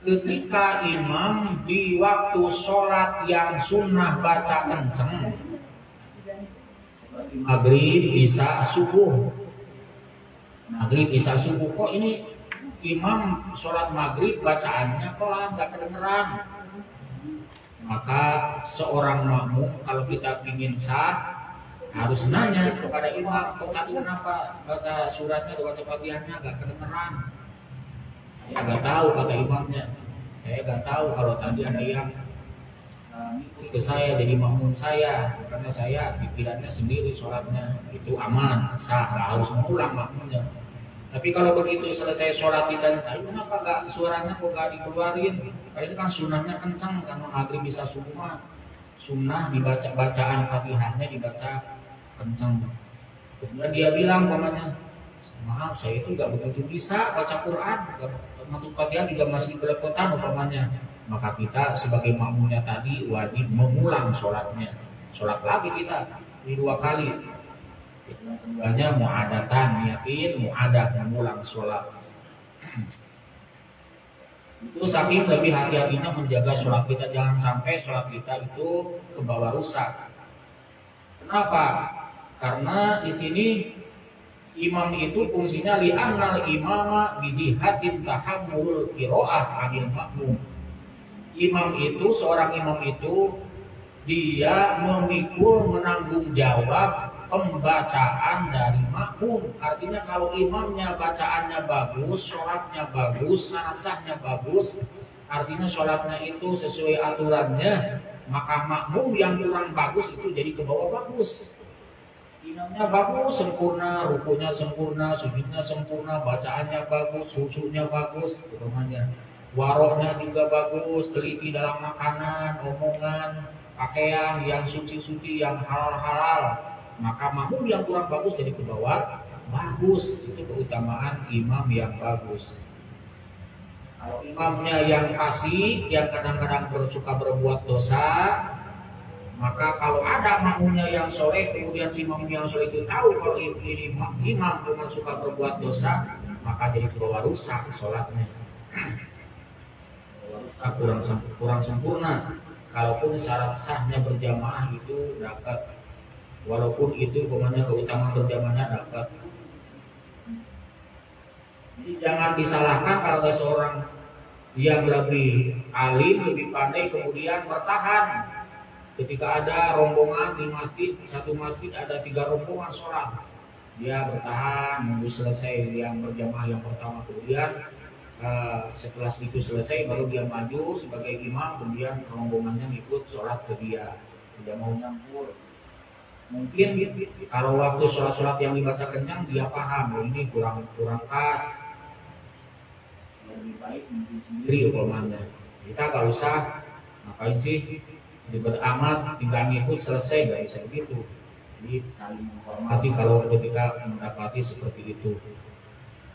ketika imam di waktu sholat yang sunnah baca kenceng, maghrib bisa subuh, kok ini imam sholat maghrib bacaannya pelan, gak kedengeran. Maka seorang makmum kalau kita ingin sah harus nanya kepada imam, kok tadi kenapa baca suratnya atau baca Fatihahnya gak kedengeran? Saya gak tahu, kata imamnya. Saya gak tahu kalau tadi ada yang ikut ke saya jadi makmum saya, karena saya pikirannya sendiri sholatnya itu aman, sah, gak harus mengulang makmumnya. Tapi kalau begitu selesai sholat ditanya, kenapa gak suaranya kok gak dikeluarin? Karena itu kan sunnahnya kencang, karena maghrib bisa subuh mah sunnah dibaca bacaan Fatihahnya dibaca kencang. Kemudian dia bilang umpamanya, maaf saya itu gak begitu bisa baca Quran, termasuk Fatihah juga masih belepotan umpamanya. Maka kita sebagai makmumnya tadi wajib mengulang sholatnya, sholat lagi kita di 2 kali. Keduanya mu'adatan, yakin mu'adah, mengulang sholat. Itu saking lebih hati-hatinya menjaga sholat kita, jangan sampai sholat kita itu kebawa rusak. Kenapa? Karena di sini imam itu fungsinya li'annal imama bijihatin tahammulul qiraah 'anil makmum. Imam itu, seorang imam itu dia memikul, menanggung jawab pembacaan dari makmum. Artinya kalau imamnya bacaannya bagus, sholatnya bagus, sah-sahnya bagus, artinya sholatnya itu sesuai aturannya, maka makmum yang kurang bagus itu jadi ke bawah bagus. Imamnya bagus, sempurna, rukunya sempurna, sujudnya sempurna, bacaannya bagus, khusyuknya bagus, umpamanya. Waroknya juga bagus, teliti dalam makanan, omongan, pakaian yang suci-suci, yang halal-halal. Maka makmum yang kurang bagus jadi ke bawah bagus. Itu keutamaan imam yang bagus. Kalau imamnya yang fasik, yang kadang-kadang suka berbuat dosa, maka kalau ada makmumnya yang soleh, kemudian si makmum yang soleh itu tahu kalau ini imam cuma suka berbuat dosa, maka jadi ke bawah rusak sholatnya. Kurang sempurna. Kalaupun syarat sahnya berjamaah itu dapat, walaupun itu pokoknya keutamaan berjamaahnya dapat. Jadi jangan disalahkan kalau ada seorang yang lebih alim, lebih pandai kemudian bertahan. Ketika ada rombongan di masjid, satu masjid ada 3 rombongan sholat, dia bertahan menunggu selesai yang berjamaah yang pertama, kemudian setelah itu selesai baru dia maju sebagai imam, kemudian rombongannya ikut sholat ke dia, tidak mau nyampur. Mungkin kalau waktu sholat-sholat yang dibaca kencang dia paham, oh ini kurang pas, lebih baik mungkin sendiri umpamanya. Kita gak usah ngapain sih ribet amat, tinggal ngikut selesai, gak bisa begitu. Jadi saling menghormati kalau ketika mendapati seperti itu.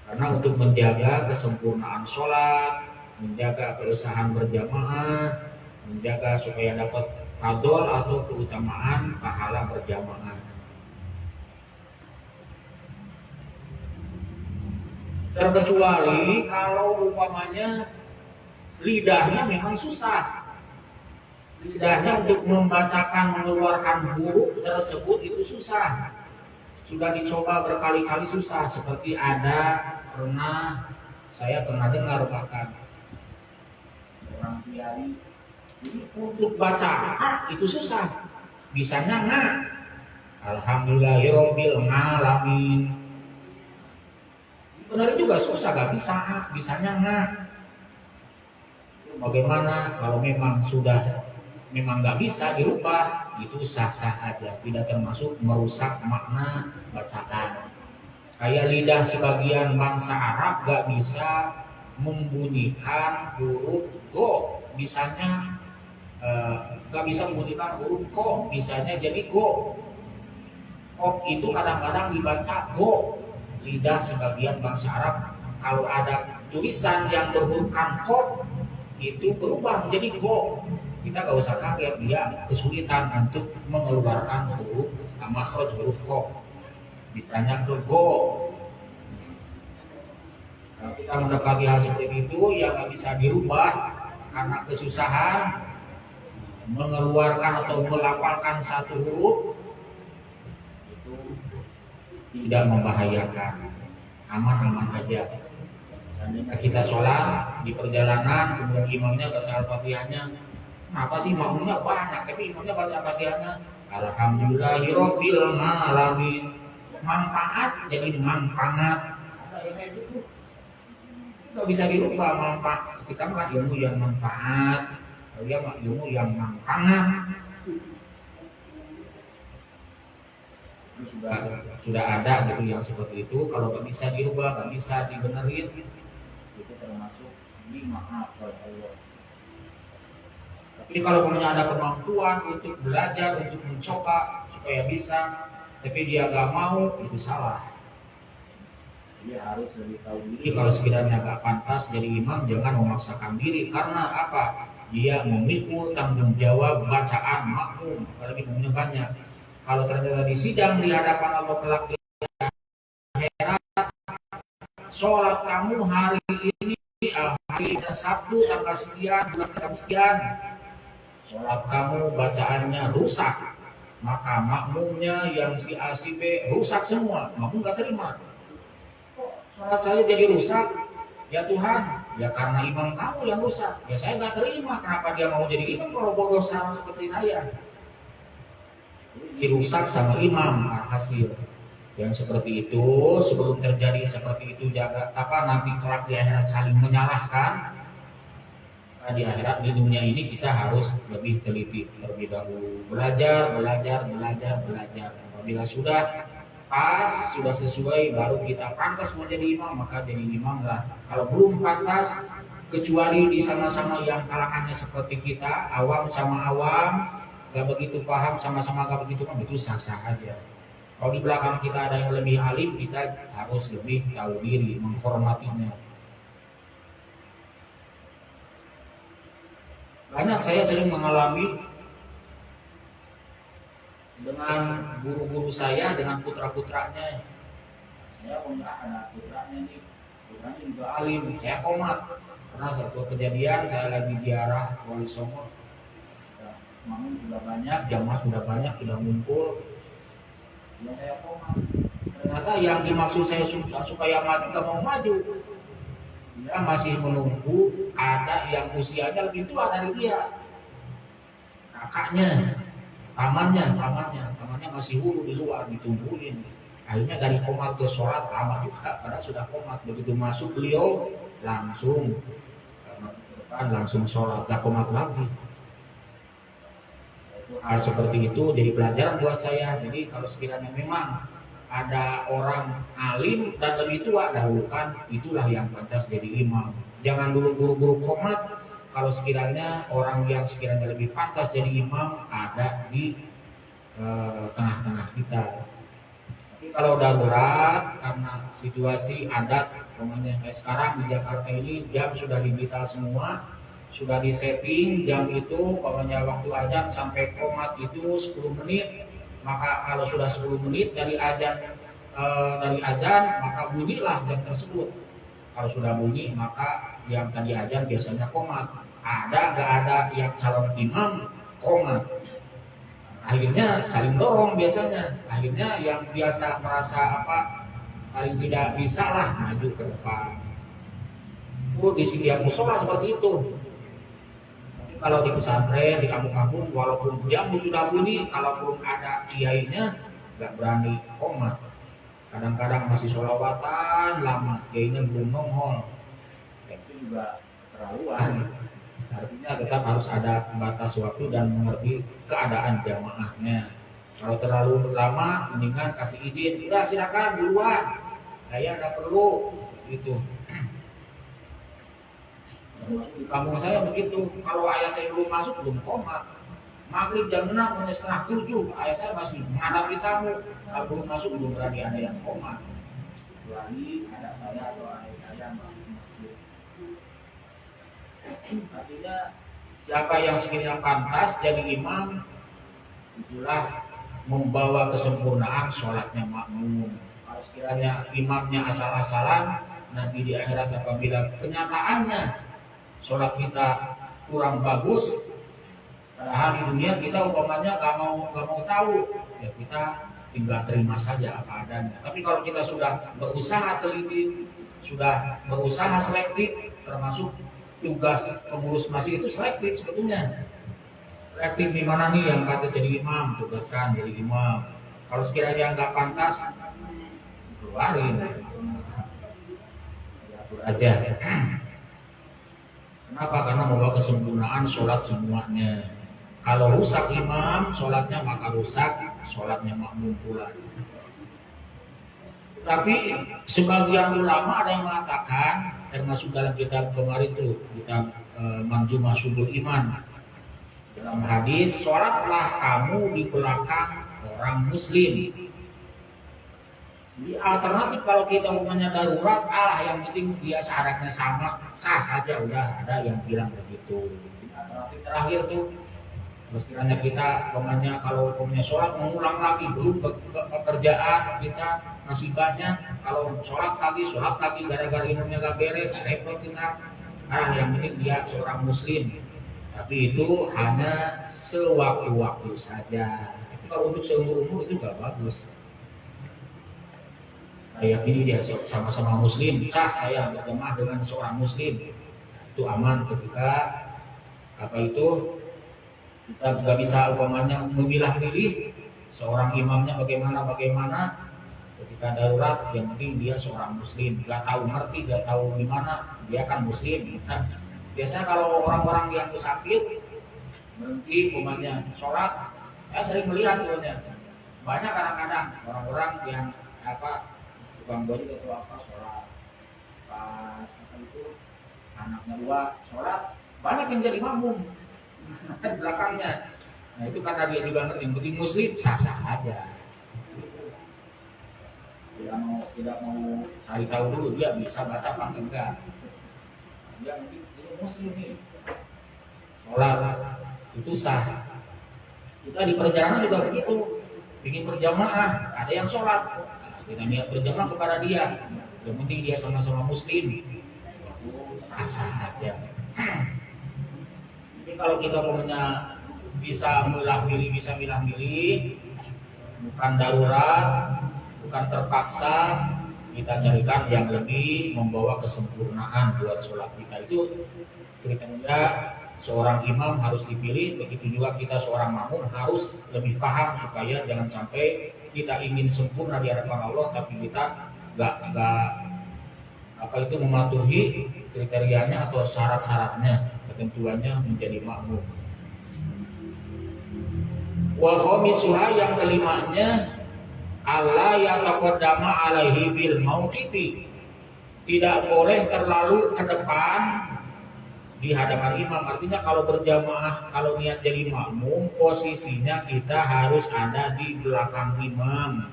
Karena untuk menjaga kesempurnaan sholat, menjaga keresahan berjamaah, menjaga supaya dapat fadol atau keutamaan pahala berjamaah. Terkecuali kalau umpamanya lidahnya memang susah. Lidahnya untuk membacakan, mengeluarkan huruf tersebut itu susah. Sudah dicoba berkali-kali susah. Seperti saya pernah dengar bahkan orang kiai untuk baca itu susah. Bisanya nggak. Alhamdulillahirobbil alamin. Benar juga susah, gak bisa. Bisanya nggak. Bagaimana kalau memang nggak bisa dirubah, itu sah-sah aja, tidak termasuk merusak makna bacaan. Kayak lidah sebagian bangsa Arab nggak bisa membunyikan huruf go, bisanya nggak bisa membunyikan huruf ko, bisanya jadi go. Ko itu kadang-kadang dibaca go. Lidah sebagian bangsa Arab kalau ada tulisan yang berhurufkan ko itu berubah menjadi go. Kita gak usah kaget dia kesulitan untuk mengeluarkan huruf makhraj huruf ko. Bisanya ke go. Kalau kita mendapati hal seperti itu yang nggak bisa dirubah karena kesusahan mengeluarkan atau melafalkan satu huruf, itu tidak membahayakan, aman-aman aja. Seandainya kita sholat di perjalanan, kemudian imamnya baca al-fatihahnya, kenapa sih makmumnya banyak tapi imamnya baca al-fatihahnya alhamdulillahirabbil alamin, manfaat jadi manfaat. Ada yang kayak gitu nggak bisa dirubah manfaat. Kita mah ilmu yang manfaat, dia mah ilmu yang manfaat. Sudah ada gitu yang seperti itu. Kalau nggak bisa dirubah, nggak bisa dibenerin, itu termasuk dimaaf oleh Allah. Tapi kalau punya ada kemampuan untuk belajar, untuk mencoba supaya bisa, tapi dia nggak mau, itu salah. Dia harus lebih tahu diri. Kalau sekiranya nggak pantas jadi imam, jangan memaksakan diri. Karena apa? Dia memikul tanggung jawab bacaan makmum, apalagi makmumnya banyak. Kalau ternyata di sidang di hadapan Allah kelak di akhirat, sholat kamu hari ini hari Sabtu tanggal sekian, bulan sekian, sholat kamu bacaannya rusak, maka makmumnya yang si A si B rusak semua, makmum nggak terima. Sholat saya jadi rusak, ya Tuhan, ya karena imam kamu yang rusak, ya saya nggak terima. Kenapa dia mau jadi imam kalau bodoh sama seperti saya? Dirusak sama imam hasil. Yang seperti itu sebelum terjadi seperti itu jaga nanti kelak di akhirat saling menyalahkan. Nah, di akhirat di dunia ini kita harus lebih teliti terlebih dahulu, belajar. Apabila sudah pas, sudah sesuai, baru kita pantas menjadi imam, maka jadi imam lah. Kalau belum pantas, kecuali di sama-sama yang kalangannya seperti kita, awam sama awam, gak begitu paham, sama-sama gak begitu paham, itu sah-sah aja. Kalau di belakang kita ada yang lebih alim, kita harus lebih tahu diri, menghormatinya. Banyak saya sering mengalami dengan guru-guru saya, dengan putra-putranya. Saya punya anak putranya nih, putranya juga alim, saya komat. Pernah satu kejadian, saya lagi ziarah Wali Songo, makmum sudah banyak, jamaah sudah banyak, sudah ngumpul, ya saya komat. Ternyata yang dimaksud saya supaya maju gak mau maju, dia masih menunggu ada yang usianya lebih tua dari dia, kakaknya. Pamannya masih hulu di luar ditungguin. Akhirnya dari komat ke sholat lama juga, padahal sudah komat. Begitu masuk beliau langsung sholat, gak komat lagi. Hal seperti itu jadi pelajaran buat saya. Jadi kalau sekiranya memang ada orang alim dan lebih tua, dahulukan, itulah yang pantas jadi imam. Jangan dulu guru-guru komat. Kalau sekiranya orang yang sekiranya lebih pantas jadi imam ada di tengah-tengah kita. Tapi kalau darurat karena situasi adat, namanya kayak sekarang di Jakarta ini jam sudah digital semua, sudah disetting jam itu, pokoknya waktu azan sampai qomat itu 10 menit. Maka kalau sudah 10 menit dari azan maka bunyilah jam tersebut. Kalau sudah bunyi maka yang tadi azan biasanya qomat. Ada nggak ada yang calon imam komat, akhirnya saling dorong biasanya. Akhirnya yang biasa merasa paling tidak bisa lah maju ke depan. Di setiap musola seperti itu. Tapi kalau di pesantren, di kampung-kampung, walaupun jam sudah bunyi, kalau belum ada kiainya nggak berani komat. Kadang-kadang masih sholawatan lama, kiainya belum nongol. Itu juga keterlaluan. Artinya tetap harus ada batas waktu dan mengerti keadaan jamaahnya. Kalau terlalu lama, mendingan kasih izin. Udah silakan duluan. Saya nggak perlu gitu. Di kampung saya begitu. Kalau ayah saya belum masuk, belum komat. Maghrib jam 6, setengah 7, ayah saya masih menghadapi tamu. Kalau belum masuk, belum berani ada yang komat. Kecuali ada saya atau ayah saya masuk masjid. Artinya siapa yang sekiranya pantas jadi imam, itulah membawa kesempurnaan sholatnya makmum. Kalau sekiranya imamnya asal-asalan, nanti di akhirat apabila kenyataannya sholat kita kurang bagus, padahal di dunia kita umpamanya gak mau tahu, ya kita tinggal terima saja apa adanya. Tapi kalau kita sudah berusaha teliti, sudah berusaha selektif, termasuk tugas pengurus masjid itu selektif sebetulnya. Selektif di mana nih yang patut jadi imam, tugaskan jadi imam. Kalau sekiranya nggak pantas, keluarin. Atur aja. Kenapa? Karena membawa kesempurnaan sholat semuanya. Kalau rusak imam, sholatnya maka rusak sholatnya makmum pula. Tapi sebagian ulama ada yang mengatakan, termasuk dalam kitab kemarin itu, kitab Manzumah Subul Iman. Dalam hadis, sholatlah kamu di belakang orang muslim. Di alternatif kalau kita umpamanya darurat, yang penting dia syaratnya sama, sah aja udah, ada yang bilang begitu. Alternatif terakhir tuh, sekiranya kita umpamanya kalau umpamanya sholat mengulang lagi, belum pekerjaan kita masih banyak, kalau sholat lagi gara-gara imamnya gak beres, repot kita. Yang penting dia seorang muslim. Tapi itu hanya sewaktu-waktu saja. Tapi kalau untuk seumur-umur itu gak bagus. Kayak ini dia sama-sama muslim, sah saya berjamaah dengan seorang muslim. Itu aman ketika kita gak bisa umpamanya memilah-milih seorang imamnya bagaimana. Ketika darurat, yang penting dia seorang muslim. Gak tahu ngerti, gak tahu gimana, dia kan muslim. Biasanya kalau orang-orang yang musafir berhenti umpamanya sholat, saya sering melihat umpamanya banyak kadang-kadang orang-orang yang tukang baju atau sholat pas itu anaknya 2 sholat, banyak yang jadi makmum di belakangnya. Nah itu karena dia juga yang penting muslim, sah-sah aja. Tidak mau cari tahu dulu dia bisa baca apa enggak. Dia mungkin muslim nih, sholat itu sah. Kita di perjalanan juga begitu, bikin berjamaah, ada yang sholat, kita niat berjamaah kepada dia, yang penting dia sama-sama muslim, sah-sah aja. Jadi kalau kita punya bisa milah-milih, bukan darurat, bukan terpaksa, kita carikan yang lebih membawa kesempurnaan buat sholat kita. Itu kriteria seorang imam harus dipilih. Begitu juga kita seorang makmum harus lebih paham supaya jangan sampai kita ingin sempurna di hadapan Allah tapi kita nggak mematuhi kriterianya atau syarat-syaratnya, ketentuannya menjadi makmum. Wa khamisuha, yang kelimanya, Allah yataqaddama alaihi bil mauqifi, tidak boleh terlalu ke depan di hadapan imam. Artinya kalau berjamaah, kalau niat jadi makmum, posisinya kita harus ada di belakang imam.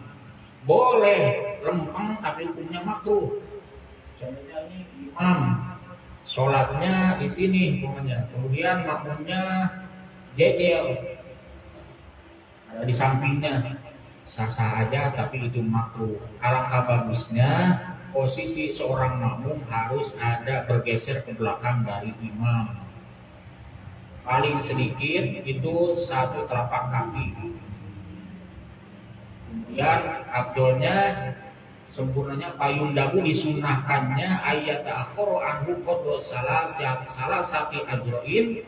Boleh lempeng tapi hukumnya makruh. Misalnya ini imam sholatnya di sini pokoknya, kemudian makmumnya jejel ada di sampingnya, sah-sah aja tapi itu makruh. Alangkah bagusnya posisi seorang makmum harus ada bergeser ke belakang dari imam. Paling sedikit itu 1 telapak kaki. Kemudian abdolnya, sempurnanya payung dagu disunahkannya ayat akhoro anhu qadwa salasati ajroin.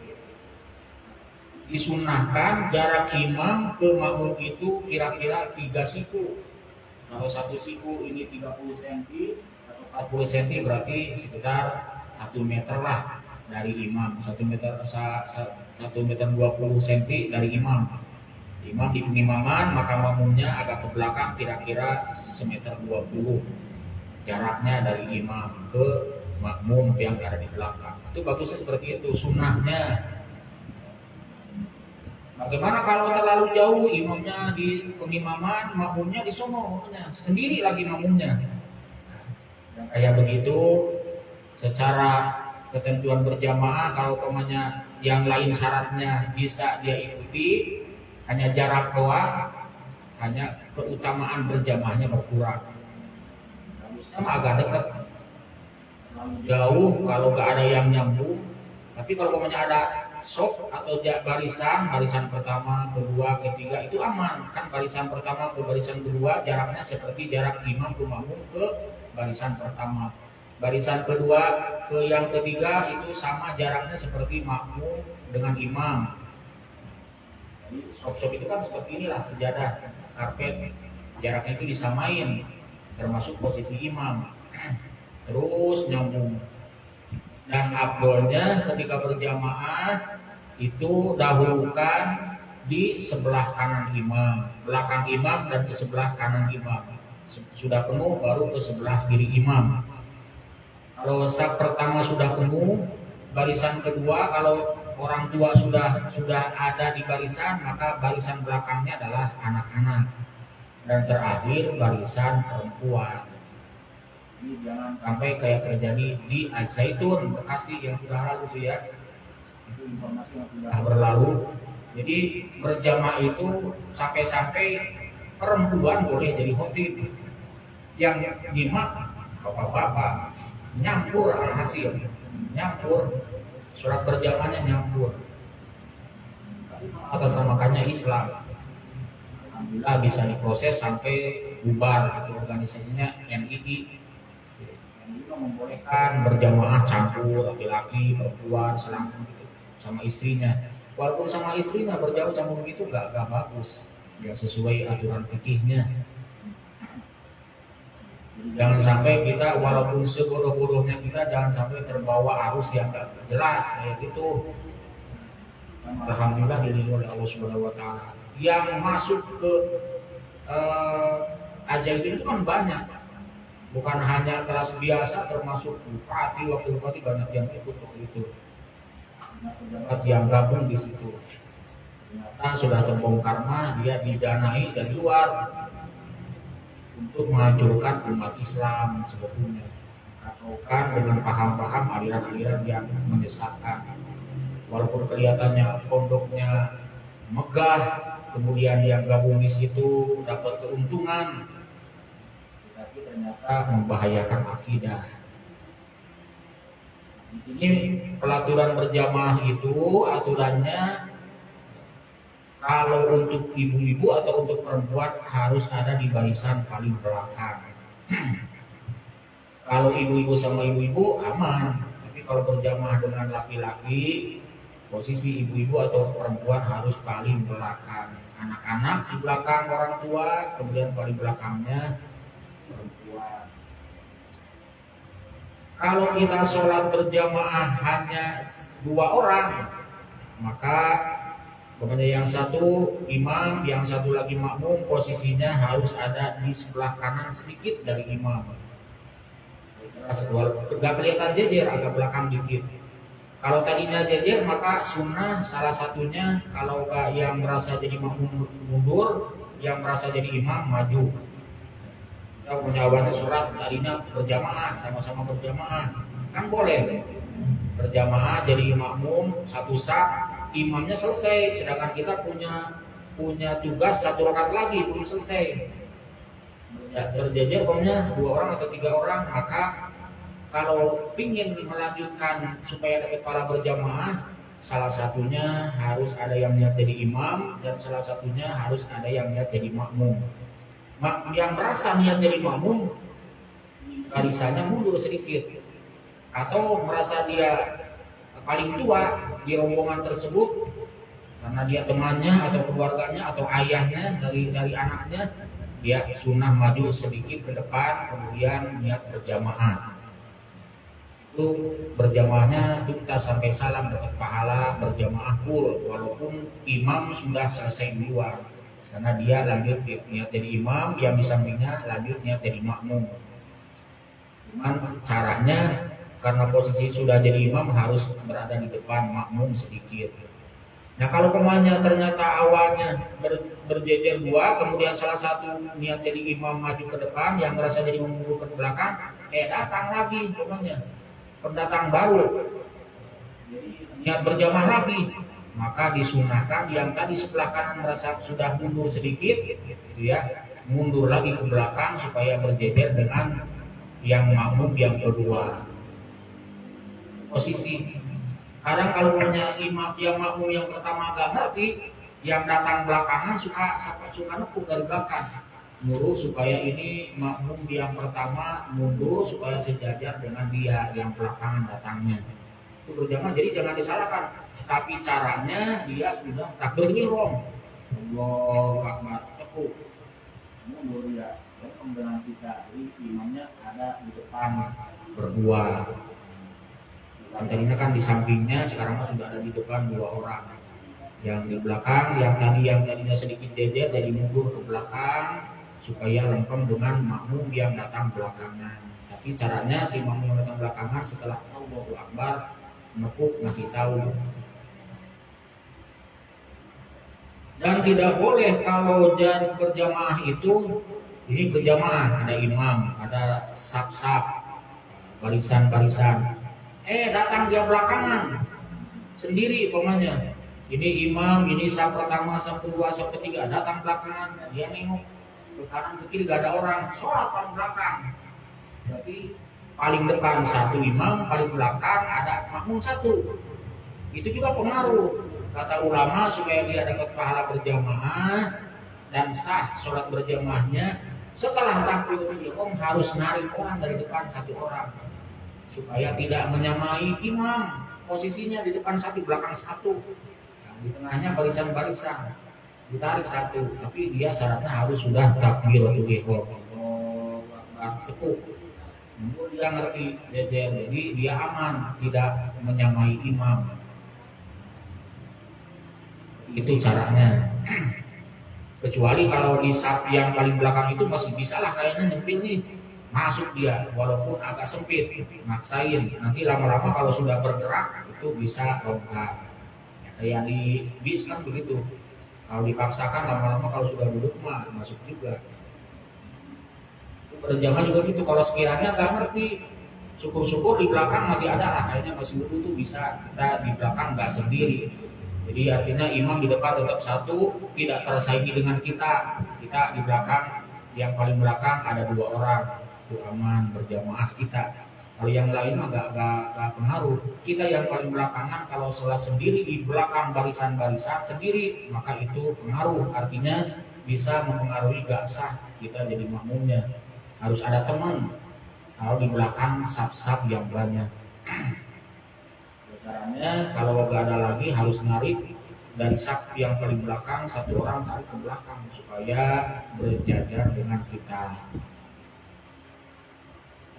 Disunahkan jarak imam ke makmum itu kira-kira 3 siku. Kalau 1 siku ini 30 cm atau 40 cm berarti sekitar 1 meter lah. dari imam, 1 meter 20 cm dari imam. Imam di pengimaman, maka makmumnya agak ke belakang kira-kira 1,20 m jaraknya dari imam ke makmum yang ada di belakang. Itu bagusnya seperti itu sunnahnya. Bagaimana kalau terlalu jauh, imamnya di pengimaman, makmumnya di sono, sendiri lagi makmumnya. Dan kayak begitu, secara ketentuan berjamaah, kalau umpamanya yang lain syaratnya bisa dia ikuti, hanya jarak doang, hanya keutamaan berjamaahnya berkurang. Harusnya mah agak dekat, terlalu jauh kalau nggak ada yang nyambung. Tapi kalau umpamanya ada sop atau barisan pertama, kedua, ketiga itu aman. Kan barisan pertama ke barisan kedua jaraknya seperti jarak imam ke makmum ke barisan pertama. Barisan kedua ke yang ketiga itu sama jaraknya seperti makmum dengan imam. Jadi sop-sop itu kan seperti inilah, sejadah, karpet, jaraknya itu disamain, termasuk posisi imam. Terus nyambung. Dan abdolnya ketika berjamaah itu dahulukan di sebelah kanan imam, belakang imam dan ke sebelah kanan imam. Sudah penuh baru ke sebelah kiri imam. Kalau saf pertama sudah penuh, barisan kedua kalau orang tua sudah ada di barisan, maka barisan belakangnya adalah anak-anak. Dan terakhir barisan perempuan. Jadi jangan sampai kayak terjadi di Al-Zaitun Bekasi yang sudah lalu itu ya. Itu informasi yang sudah berlalu. Jadi berjamaah itu sampai-sampai perempuan boleh jadi khotib. Yang nyimak bapak-bapak, nyampur alhasil, nyampur surat berjamaahnya nyampur. Atasnamakannya Islam. Alhamdulillah bisa diproses sampai bubar itu organisasinya NII. Yang juga membolehkan berjamaah campur laki-laki, perempuan, selangkung gitu sama istrinya. Walaupun sama istrinya berjamaah campur begitu gak bagus, gak sesuai aturan fikihnya. Jangan sampai kita walaupun sebodoh-bodohnya kita jangan sampai terbawa arus yang gak jelas kayak gitu. Alhamdulillah dilindungi oleh Allah Subhanahu wa taala. Yang masuk ke ajaib itu kan banyak. Bukan hanya kelas biasa, termasuk bupati, wakil bupati banyak yang ikut itu. Banyak yang gabung di situ. Ternyata sudah terbongkar mah dia didanai dari luar untuk menghancurkan umat Islam sebetulnya. Kacaukan dengan paham-paham aliran-aliran yang menyesatkan. Walaupun kelihatannya pondoknya megah, kemudian yang gabung di situ dapat keuntungan, tapi ternyata membahayakan akidah. Di sini pelaturan berjamaah itu aturannya kalau untuk ibu-ibu atau untuk perempuan harus ada di barisan paling belakang. Kalau ibu-ibu sama ibu-ibu aman, tapi kalau berjamaah dengan laki-laki, posisi ibu-ibu atau perempuan harus paling belakang. Anak-anak di belakang orang tua, kemudian paling belakangnya perempuan. Kalau kita sholat berjamaah hanya 2 orang, maka pokoknya yang satu imam, yang satu lagi makmum, posisinya harus ada di sebelah kanan sedikit dari imam. Gak kelihatan jejer, agak belakang dikit. Kalau tadinya jejer, maka sunnah salah satunya kalau yang merasa jadi makmum mundur, yang merasa jadi imam maju. Kita punya awalnya sholat tadinya berjamaah, sama-sama berjamaah, kan boleh berjamaah jadi makmum satu saf, imamnya selesai, sedangkan kita punya tugas 1 rakaat lagi belum selesai. Berjajar pokoknya 2 orang atau 3 orang, maka kalau ingin melanjutkan supaya dapat pahala berjamaah, salah satunya harus ada yang niat jadi imam dan salah satunya harus ada yang niat jadi makmum. Yang merasa niat jadi makmum, barisannya mundur sedikit, atau merasa dia paling tua di rombongan tersebut karena dia temannya atau keluarganya atau ayahnya dari anaknya, dia sunnah maju sedikit ke depan kemudian niat berjamaah. itu berjamaahnya tuntas sampai salam, dapat pahala berjamaah full walaupun imam sudah selesai duluan, karena dia lanjut niat jadi imam, yang di sampingnya lanjut niat jadi makmum. Cuman caranya karena posisi sudah jadi imam harus berada di depan, makmum sedikit. Nah kalau pemainnya ternyata awalnya berjejer dua, kemudian salah satu niat jadi imam maju ke depan, yang merasa jadi mundur ke belakang, datang lagi pemainnya, pendatang baru, niat berjamaah lagi, maka disunahkan yang tadi sebelah kanan merasa sudah mundur sedikit, gitu ya, mundur lagi ke belakang supaya berjejer dengan yang makmum yang kedua. Posisi kadang kalau punya imam yang makmum yang pertama agak ngerti, yang datang belakangan suka nepuk dari belakang, nyuruh supaya ini makmum yang pertama mundur supaya sejajar dengan dia yang belakangan datangnya. Itu berjamaah, jadi jangan disalahkan. Tapi caranya dia sudah takbir ihram, Allahu Akbar, tekuk, mundur ya. Kemudian kita imamnya ada di depan berdua. Tadinya kan di sampingnya, sekarang sudah ada di depan dua orang. Yang di belakang, yang tadinya sedikit jejer jadi mundur ke belakang supaya lempem dengan makmum yang datang belakangan. Tapi caranya si makmum yang datang belakangan setelah Allahu Akbar nepuk ngasih tahu. Dan tidak boleh kalau jadi berjamaah itu, ini berjamaah ada imam, ada saf-saf, barisan-barisan. Datang dia belakangan sendiri pokoknya. Ini imam, ini saf pertama, saf kedua, saf ketiga, datang belakangan. Dia nengok ke kanan ke kiri gak ada orang, sholat paling belakang. Berarti paling depan satu imam, paling belakang ada makmum satu. Itu juga pengaruh. Kata ulama supaya dia dapat pahala berjamaah dan sah sholat berjamaahnya, setelah takbiratul ihram harus narik orang dari depan satu orang, supaya tidak menyamai imam, posisinya di depan satu, belakang satu, di tengahnya barisan-barisan, ditarik satu, tapi dia syaratnya harus sudah takbiratul ihram, tekuk, dia ngerti jejer, jadi dia aman, tidak menyamai imam. Itu caranya. Kecuali kalau di saf yang paling belakang itu masih bisa lah, kayaknya nyempil nih, masuk dia walaupun agak sempit, maksain. Nanti lama-lama kalau sudah bergerak itu bisa longgar. Ya, kayak di bis kan begitu. Kalau dipaksakan lama-lama kalau sudah duduk mah masuk juga. Berjamaah juga gitu. Kalau sekiranya nggak ngerti, syukur-syukur di belakang masih ada lah, kayaknya masih duduk tuh bisa, kita di belakang nggak sendiri. Jadi artinya imam di depan tetap satu, tidak tersaingi dengan kita. Kita di belakang, yang paling belakang ada dua orang, itu aman berjamaah kita. Kalau yang lain mah gak pengaruh. Kita yang paling belakangan kalau sholat sendiri di belakang barisan-barisan sendiri, maka itu pengaruh. Artinya bisa mempengaruhi gak sah kita jadi makmumnya. Harus ada teman. Kalau di belakang saf-saf yang banyak. Caranya kalau gak ada lagi harus narik dari saf yang paling belakang, satu orang tarik ke belakang supaya berjajar dengan kita.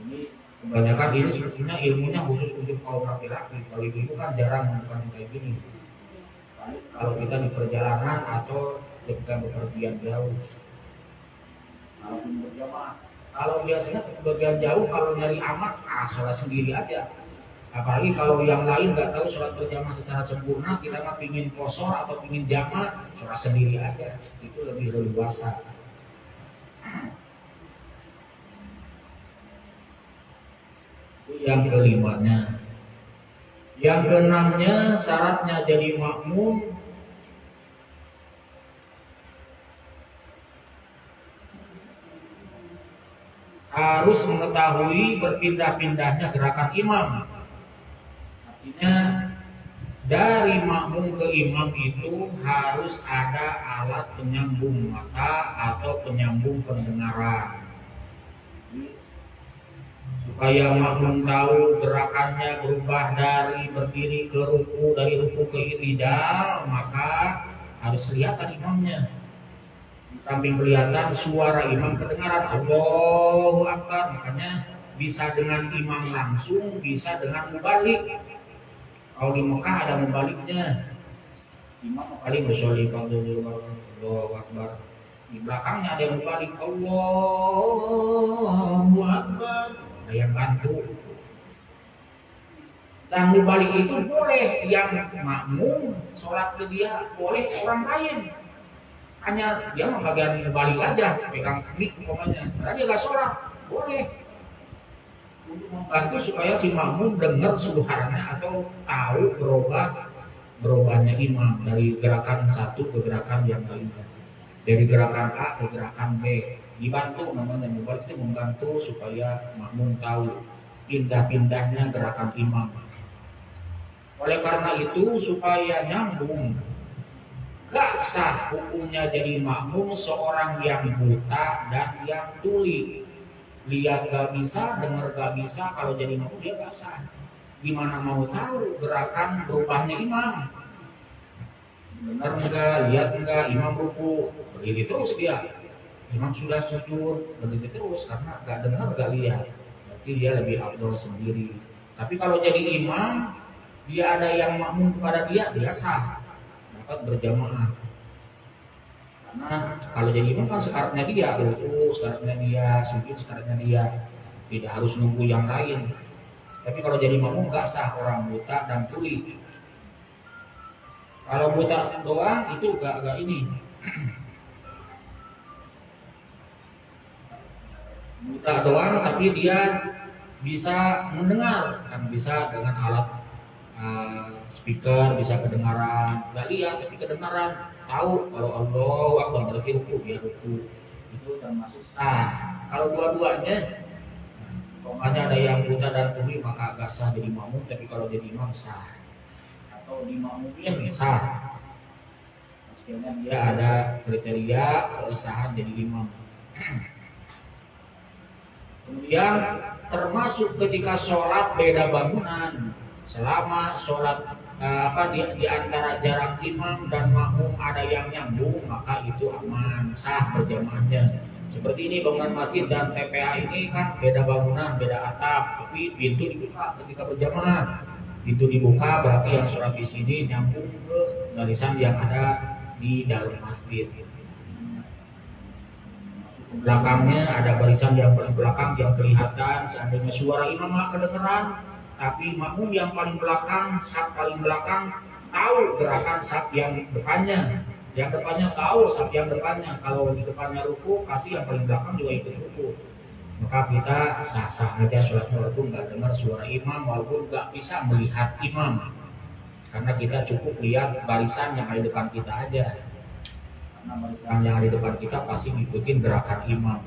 Ini kebanyakan ini sebetulnya ilmunya khusus untuk kaum laki-laki. Kalau ibu kan jarang melakukan kayak gini. Kalau kita di perjalanan atau ketika bepergian jauh. Kalau biasanya bepergian jauh kalau nyari amat, sholat sendiri aja. Apalagi kalau yang lain nggak tahu sholat berjamaah secara sempurna, kita mah pingin kosor atau pingin jamak, sholat sendiri aja. Itu lebih leluasa. Yang kelimanya. Yang keenamnya, syaratnya jadi makmum harus mengetahui berpindah-pindahnya gerakan imam. Artinya dari makmum ke imam itu harus ada alat penyambung mata atau penyambung pendengaran, supaya makmum tahu gerakannya berubah dari berdiri ke ruku, dari ruku ke i'tidal, maka harus kelihatan imamnya. Di samping kelihatan, suara imam kedengaran, Allahu Akbar. Makanya bisa dengan imam langsung, bisa dengan mubalik. Kalau di Mekah ada mubaliknya. Imam paling bersolih Allahu Akbar. Di belakangnya ada yang mubalik Allahu Akbar. Ada yang bantu. Dan mubalik itu boleh yang makmum sholat ke dia, boleh orang lain. Hanya dia mah bagian mubalik aja, pegang mic umpamanya. Karena dia nggak sholat, boleh. Untuk membantu supaya si makmum dengar suaranya atau tahu berubahnya imam dari gerakan satu ke gerakan yang lainnya, dari gerakan A ke gerakan B. Dibantu namanya mubalik, itu membantu supaya makmum tahu pindah-pindahnya gerakan imam. Oleh karena itu supaya nyambung, gak sah hukumnya jadi makmum seorang yang buta dan yang tuli. Lihat gak bisa, dengar gak bisa, kalau jadi makmum dia gak sah. Gimana mau tahu gerakan berubahnya imam? Dengar enggak, lihat enggak, imam ruku, berdiri terus dia. Imam sudah sujud, berdiri terus karena gak dengar gak lihat. Berarti dia lebih afdol sendiri. Tapi kalau jadi imam, dia ada yang makmum kepada dia sah, dapat berjamaah. Karena kalau jadi imam kan sekaratnya dia, ruku sekaratnya dia, sujud sekaratnya dia, tidak harus nunggu yang lain. Tapi kalau jadi makmum nggak sah orang buta dan tuli. Kalau buta doang itu agak ini. Buta doang tapi dia bisa mendengar, kan bisa dengan alat speaker, bisa kedengaran, nggak lihat tapi kedengaran, tahu kalau Allahu Akbar berarti ruku, dia ruku, itu termasuk sah. Kalau dua-duanya, pokoknya ada yang buta dan tuli maka agak sah jadi makmum, tapi kalau jadi imam sah, atau dimakmumin sah. Maksudnya dia ada kriteria kesahan jadi imam. Kemudian termasuk ketika sholat beda bangunan. Selama sholat di antara jarak imam dan makmum ada yang nyambung, maka itu aman, sah berjamaahnya. Seperti ini bangunan masjid dan TPA ini kan beda bangunan, beda atap, tapi pintu dibuka ketika berjamaah. Pintu dibuka berarti yang sholat di sini nyambung ke barisan yang ada di dalam masjid. Belakangnya ada barisan yang paling belakang yang kelihatan, seandainya suara imam kedengeran, tapi makmum yang paling belakang, saf paling belakang tahu gerakan saf yang depannya tahu saf yang depannya. Kalau di depannya ruku, pasti yang paling belakang juga ikut ruku. Maka kita sah-sah aja sholatnya walaupun nggak dengar suara imam, walaupun nggak bisa melihat imam, karena kita cukup lihat barisan yang ada di depan kita aja. Karena barisan yang ada di depan kita pasti ngikutin gerakan imam.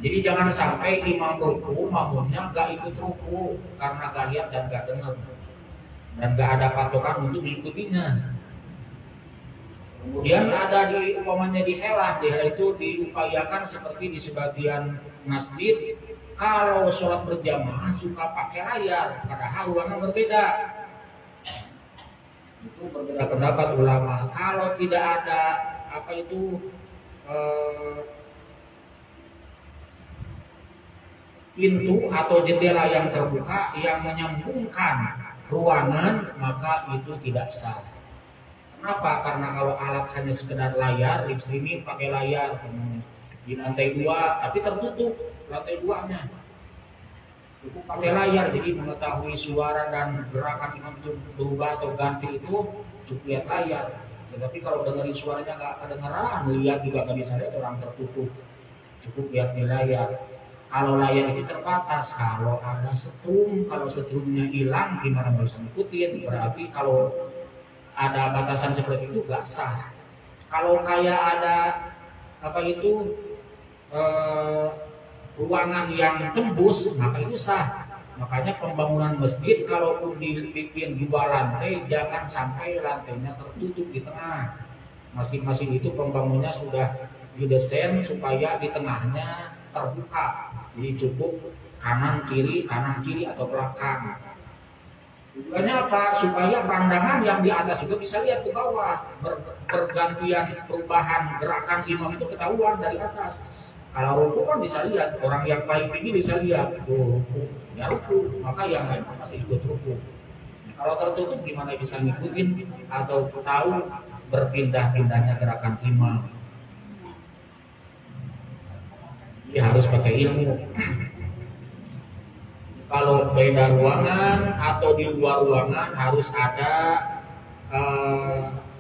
Jadi jangan sampai imam ruku, makmumnya nggak ikut ruku karena nggak lihat dan nggak dengar dan nggak ada patokan untuk mengikutinya. Kemudian ada umpamanya di helah, itu diupayakan seperti di sebagian masjid kalau sholat berjamaah suka pakai layar, padahal ruangan berbeda. Itu berbeda pendapat ulama. Kalau tidak ada pintu atau jendela yang terbuka yang menyambungkan ruangan, maka itu tidak sah. Kenapa? Karena kalau alat hanya sekedar layar, live streaming pakai layar di lantai 2, tapi tertutup lantai 2-nya. Cukup pakai layar, jadi mengetahui suara dan gerakan imam itu berubah atau ganti itu cukup lihat layar. Tetapi kalau dengerin suaranya nggak kedengeran, lihat juga nggak bisa lihat, orang tertutup. Cukup lihat di layar. Kalau layar itu terbatas, kalau ada setrum, kalau setrumnya hilang gimana bisa ngikutin? Berarti kalau ada batasan seperti itu gak sah. Kalau kayak ada ruangan yang tembus, maka itu sah. Makanya pembangunan masjid kalaupun dibikin 2 lantai, jangan sampai lantainya tertutup di tengah. Masing-masing itu pembangunnya sudah didesain supaya di tengahnya terbuka. Jadi cukup kanan kiri atau belakang. Tujuannya apa? Supaya pandangan yang di atas juga bisa lihat ke bawah. Pergantian perubahan gerakan imam itu ketahuan dari atas. Kalau ruku kan bisa lihat, orang yang paling tinggi bisa lihat tuh ruku, ya ruku, maka yang lain masih ikut ruku. Kalau tertutup gimana bisa ngikutin atau tahu berpindah-pindahnya gerakan imam? Jadi harus pakai ilmu. Kalau beda ruangan atau di luar ruangan harus ada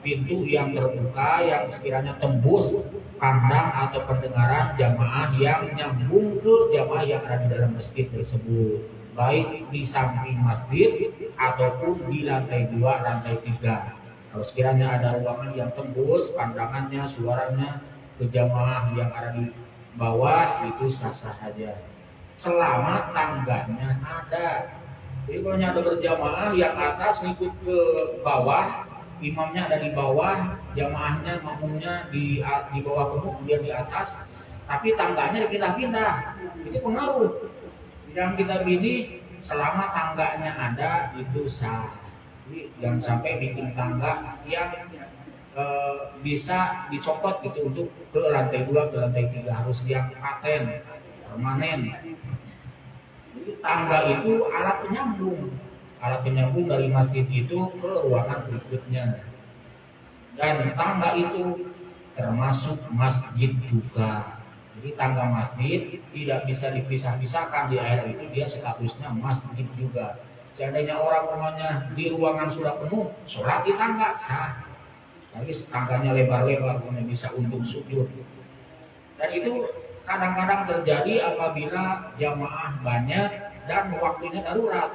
pintu yang terbuka yang sekiranya tembus pandang atau pendengaran jamaah yang nyambung ke jamaah yang ada di dalam masjid tersebut, baik di samping masjid ataupun di lantai 2, lantai 3. Kalau sekiranya ada ruangan yang tembus pandangannya, suaranya ke jamaah yang ada di bawah, itu sah-sah saja selama tangganya ada. Jadi kalau ada berjamaah yang atas ngikut ke bawah, imamnya ada di bawah, jamaahnya makmumnya di bawah penuh, kemudian di atas, tapi tangganya dipindah-pindah, itu pengaruh. Yang kita bini selama tangganya ada itu sah. Jadi jangan sampai bikin tangga yang bisa dicopot gitu untuk ke lantai 2, ke lantai 3, harus yang paten, permanen. Jadi tangga itu alat penyambung dari masjid itu ke ruangan berikutnya. Dan tangga itu termasuk masjid juga. Jadi tangga masjid tidak bisa dipisah-pisahkan, di air itu dia statusnya masjid juga. Seandainya orang rumahnya di ruangan sudah penuh, sholat di tangga sah. Lagi tangganya lebar-lebar, kemudian bisa untuk sujud. Dan itu kadang-kadang terjadi apabila jamaah banyak dan waktunya darurat.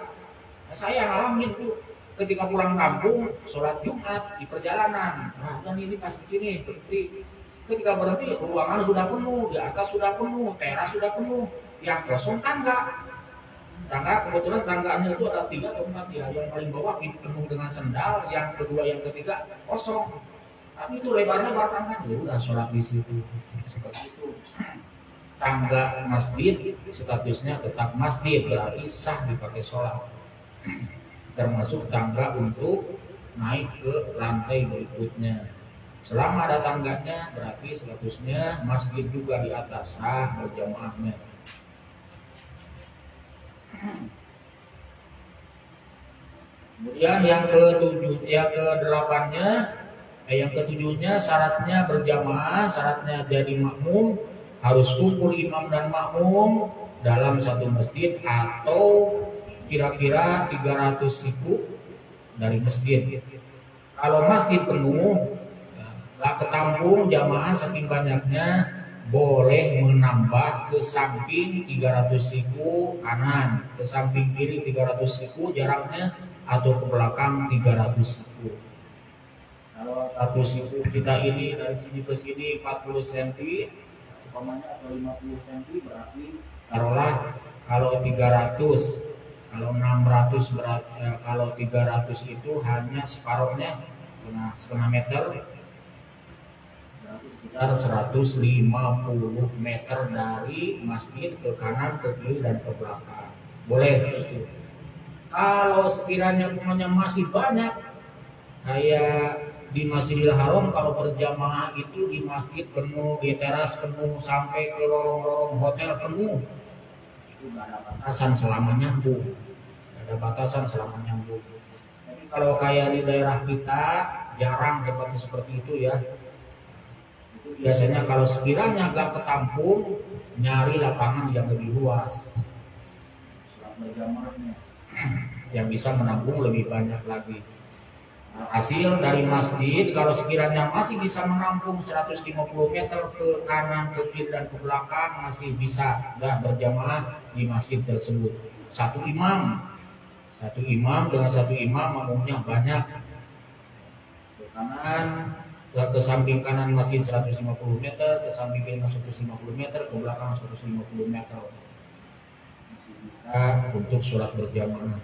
Nah, saya ngalamin tuh ketika pulang kampung sholat Jumat di perjalanan. Nah, dan ini pas di sini berhenti. Ketika berhenti ruangan sudah penuh, di atas sudah penuh, teras sudah penuh, yang kosong tangga. Tangga kebetulan tangganya itu ada 3 atau 4 ya. Yang paling bawah penuh dengan sendal, yang kedua, yang ketiga kosong. Tapi itu lebar-lebar tangganya, ya udah sholat di situ. Seperti itu. Tangga masjid statusnya tetap masjid, berarti sah dipakai sholat. Termasuk tangga untuk naik ke lantai berikutnya. Selama ada tangganya berarti statusnya masjid juga di atas, sah berjamaahnya. Kemudian yang ketujuhnya syaratnya berjamaah, syaratnya jadi makmum, harus kumpul imam dan makmum dalam satu masjid atau kira-kira 300 siku dari masjid. Kalau masjid penuh, nggak ketampung jamaah saking banyaknya, boleh menambah ke samping 300 siku kanan, ke samping kiri 300 siku jaraknya, atau ke belakang 300 siku. Kalau satu siku kita ini dari sini ke sini 40 cm, umpamanya atau 50 cm, berarti taruhlah kalau 300, kalau 600 berarti kalau 300 itu hanya separuhnya, setengah meter, berarti sekitar 150 meter dari masjid ke kanan, ke kiri, dan ke belakang. Boleh itu. Kalau sekiranya punya masih banyak, kayak di Masjidil Haram, kalau berjamaah itu di masjid penuh, di teras penuh, sampai ke lorong-lorong hotel penuh, itu nggak ada batasan selama nyambung. Nggak ada batasan selama nyambung. Jadi kalau kayak di daerah kita jarang tempatnya seperti itu ya. Itu biasanya kalau sekiranya nggak ketampung, nyari lapangan yang lebih luas. Sholat berjamaahnya yang bisa menampung lebih banyak lagi. Hasil dari masjid kalau sekiranya masih bisa menampung 150 meter ke kanan, ke kiri, dan ke belakang, masih bisa berjamaah di masjid tersebut. Satu imam dengan satu imam makmumnya banyak. Ke kanan, ke samping kanan masjid 150 meter, ke samping kiri 150 meter, ke belakang 150 meter. Masih bisa untuk sholat berjamaah.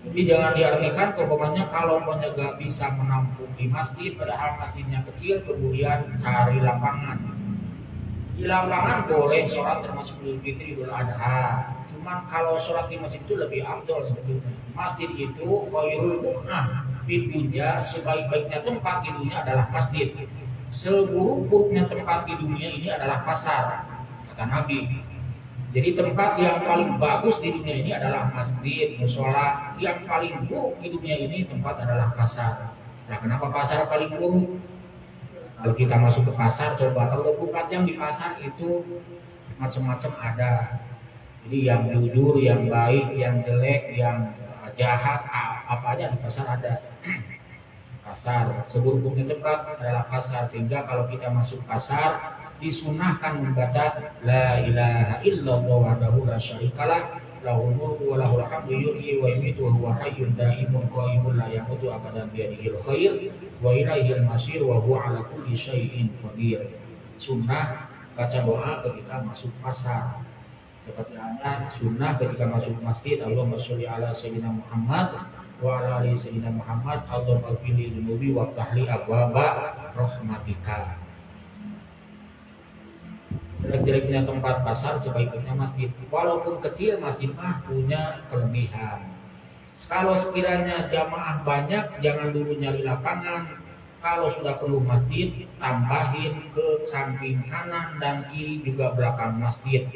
Jadi jangan diartikan kalau nggak bisa menampung di masjid, padahal masjidnya kecil, kemudian cari lapangan. Di lapangan boleh sholat termasuk Idul Fitri, Idul Adha. Cuman kalau sholat di masjid itu lebih afdol sebetulnya. Masjid itu khairul buq'ah, pintunya sebaik-baiknya tempat tidurnya adalah masjid. seburuk-buruknya tempat di dunia ini adalah pasar, kata Nabi. Jadi tempat yang paling bagus di dunia ini adalah masjid, musola. Yang paling buruk di dunia ini tempat adalah pasar. Nah, kenapa pasar paling buruk? Kalau kita masuk ke pasar, coba kalau 24 jam di pasar itu macam-macam ada. Jadi yang jujur, yang baik, yang jelek, yang jahat, apa aja di pasar ada. Pasar, seburuk-buruknya tempat adalah pasar. Sehingga kalau kita masuk pasar, disunahkan membaca la ilaha illallah wahdahu la syarikalah lahul mulku wa lahul hamdu yuhyi wa yumiitu wa huwa hayyun daimun qaimun la yamutu abadan bi yadihil khair wa ilaihil masir wa huwa ala kulli syai'in qadir. Sunnah baca doa ketika masuk pasar. Seperti halnya sunnah ketika masuk masjid, Allahumma sholli ala sayyidina Muhammad wa ala ali sayyidina Muhammad, Allahumma ighfir li dzunubi wa ftah li abwaaba rahmatika. Jelek-jeleknya tempat pasar sebaiknya masjid. Walaupun kecil, masjid mah punya kelebihan. Kalau sekiranya jamaah banyak, jangan dulu nyari lapangan. Kalau sudah penuh masjid, tambahin ke samping kanan dan kiri juga belakang masjid.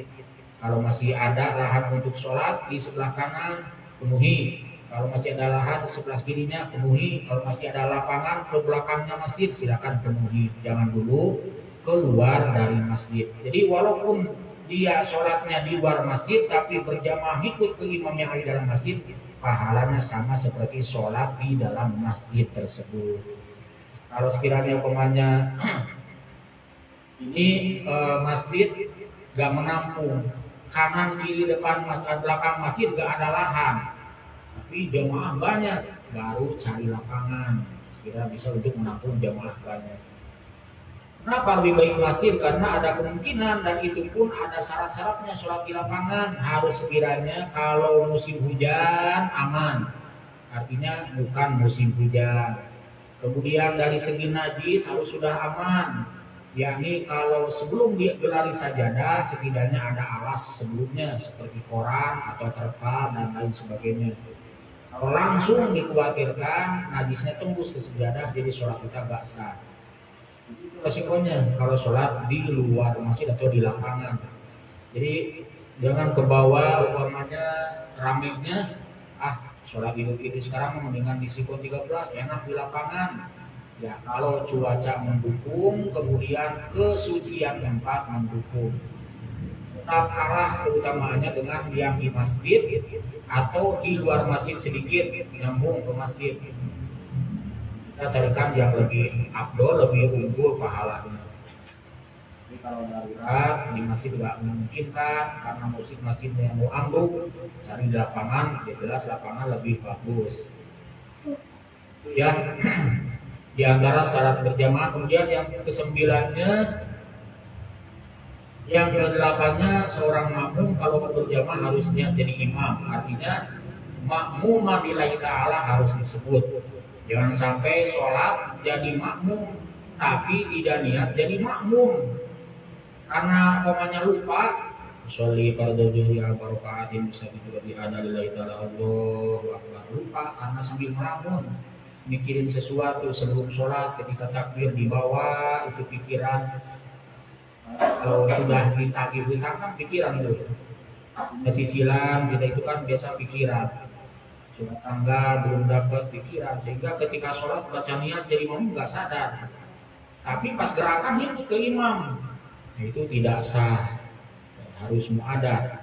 Kalau masih ada lahan untuk sholat di sebelah kanan, penuhi. Kalau masih ada lahan di sebelah kirinya, penuhi. Kalau masih ada lapangan ke belakangnya masjid, silakan penuhi. Jangan dulu keluar dari masjid. Jadi walaupun dia sholatnya di luar masjid, tapi berjamaah ikut ke imam yang ada di dalam masjid, pahalanya sama seperti sholat di dalam masjid tersebut. Kalau sekiranya umpamanya ini masjid gak menampung, kanan kiri depan masjid, belakang masjid gak ada lahan, tapi jamaah banyak, baru cari lapangan sekira bisa untuk menampung jamaah banyak. Kenapa lebih baik masjid? Karena ada kemungkinan, dan itu pun ada syarat-syaratnya, sholat di lapangan harus sekiranya kalau musim hujan aman, artinya bukan musim hujan. Kemudian dari segi najis harus sudah aman, yakni kalau sebelum dia berlari sajadah setidaknya ada alas sebelumnya seperti koran atau terpal dan lain sebagainya. Kalau langsung dikhawatirkan najisnya tembus ke sajadah, jadi sholat kita gak sah. Itu resikonya kalau sholat di luar masjid atau di lapangan. Jadi jangan ke bawah umpamanya ramenya, sholat Idul Fitri sekarang mendingan di Sikon 13 enak di lapangan. Ya kalau cuaca mendukung, kemudian kesucian tempat mendukung. Tetap kalah keutamaannya dengan yang di masjid atau di luar masjid sedikit nyambung ke masjid. Kita carikan yang lebih afdol, lebih unggul pahalanya. Tapi kalau darurat di masjid tidak memungkinkan karena masjidnya yang mau ambruk, cari di lapangan, ya jelas lapangan lebih bagus. Ya, di antara syarat berjamaah. Kemudian yang ke-9-nya, yang ke-8-nya seorang makmum kalau berjamaah harus niat jadi imam. Artinya makmuman lillahi ta'ala harus disebut. Jangan sampai sholat jadi makmum tapi tidak niat jadi makmum. Karena umpamanya lupa, sholli fardhu zuhri arba raka'atin bisa juga ada lillahi ta'ala Allahu akbar, lupa karena sambil melamun mikirin sesuatu sebelum sholat, ketika takbir di bawah itu pikiran. Kalau sudah ditagih hutang kan pikiran itu, cicilan kita itu kan biasa pikiran, surat tanggal belum dapat pikiran, sehingga ketika sholat baca niat jadi makmum nggak sadar, tapi pas gerakan ikut ke imam, itu tidak sah, harus muadah.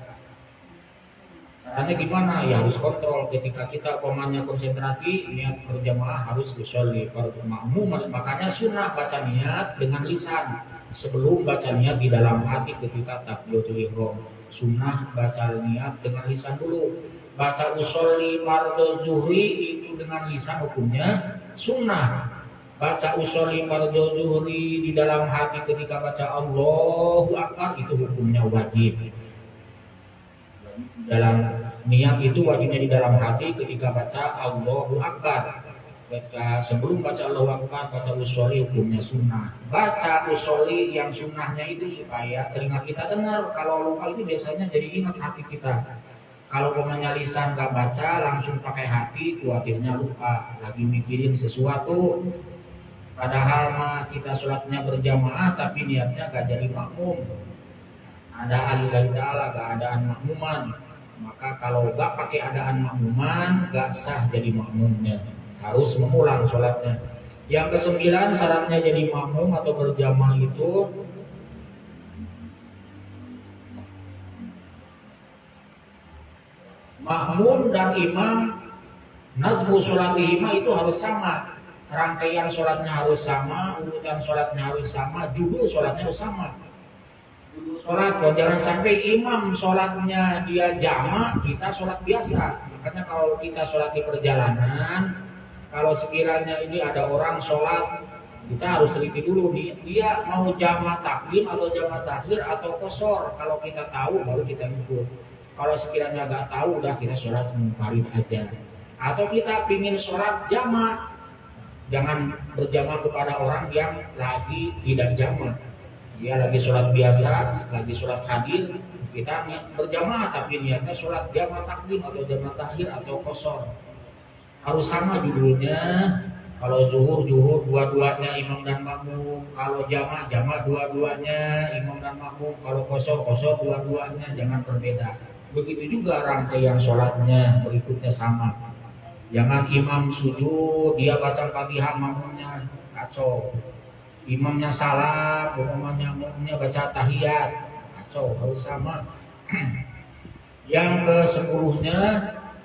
Caranya gimana? Ya harus kontrol. Ketika kita umpamanya konsentrasi, niat berjamaah harus usolli fardhu makmum. Makanya sunnah baca niat dengan lisan sebelum baca niat di dalam hati ketika takbiratul ihram. Sunnah baca niat dengan lisan dulu. Baca usolli fardhu zuhri itu dengan lisan hukumnya sunnah. Baca usolli fardhu zuhri di dalam hati ketika baca Allahu akbar itu hukumnya wajib. Dalam niat itu wajibnya di dalam hati ketika baca Allahu akbar. Ketika sebelum baca Allahu akbar baca usolli hukumnya sunnah. Baca usolli yang sunnahnya itu supaya telinga kita dengar. Kalau lupa itu biasanya jadi ingat hati kita. Kalau pemanya lisan gak baca langsung pakai hati, khawatirnya lupa lagi mikirin sesuatu. Padahal mah kita sholatnya berjamaah tapi niatnya gak jadi makmum. Ada alillahi ta'ala, gak adaan makmuman. Maka kalau gak pakai adaan makmuman, gak sah jadi makmumnya. Harus mengulang sholatnya. Yang kesembilan syaratnya jadi makmum atau berjamaah itu makmum dan imam nazmu sholatihima itu harus sama. Rangkaian sholatnya harus sama, urutan sholatnya harus sama, judul sholatnya harus sama. Sholat, jangan sampai imam sholatnya dia jamak, kita sholat biasa. Makanya kalau kita sholat di perjalanan, kalau sekiranya ini ada orang sholat, kita harus teliti dulu nih, dia mau jamak takdim atau jamak takhir atau qashar. Kalau kita tahu baru kita ikut. Kalau sekiranya nggak tahu, udah kita sholat munfarid aja. Atau kita pingin sholat jamak, jangan berjamaah kepada orang yang lagi tidak jamak. Dia lagi sholat biasa, lagi sholat hadir, kita berjamaah tapi niatnya sholat jamaah takdim atau jamaah takhir atau qashar. Harus sama judulnya. Kalau zuhur dua-duanya imam dan makmum. Kalau jamaah dua-duanya imam dan makmum. Kalau qashar dua-duanya, jangan berbeda. Begitu juga rangkaian sholatnya berikutnya sama. Jangan imam sujud, dia baca Fatihah, makmumnya kacau. Imamnya salah, makmumnya baca tahiyat, kacau, harus sama. Yang ke-10-nya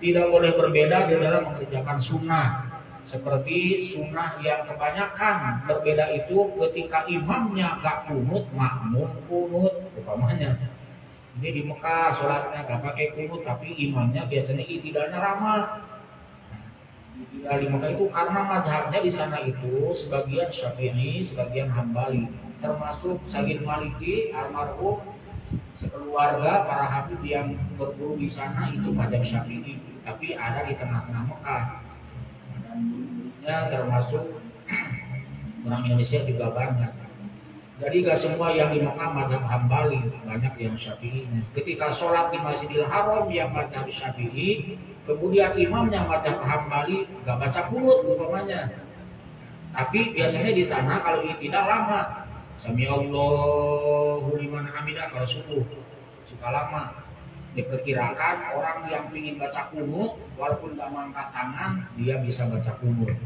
tidak boleh berbeda di dalam mengerjakan sunnah. Seperti sunnah yang kebanyakan berbeda itu ketika imamnya gak kunut, makmum kunut, umpamanya. Ini di Mekah sholatnya gak pakai kunut, tapi imamnya biasanya i'tidalnya lama. Di Mekah itu karena mazhabnya di sana itu sebagian Syafi'i, sebagian Hambali, termasuk Sayyid Maliki almarhum, sekeluarga para habib yang berguru di sana itu mazhab Syafi'i, tapi ada di tengah-tengah Mekah. Dan dulunya termasuk orang Indonesia juga banyak. Jadi gak semua yang di Mekah mazhab Hambali, banyak yang Syafi'inya. Ketika sholat di Masjidil Haram yang mazhab Syafi'i, kemudian imamnya mazhab Hambali gak baca qunut umpamanya. Tapi biasanya di sana kalau ini tidak lama. Sami Allahu liman hamidah kalau subuh suka lama. Diperkirakan orang yang ingin baca qunut walaupun gak mengangkat tangan, dia bisa baca qunut.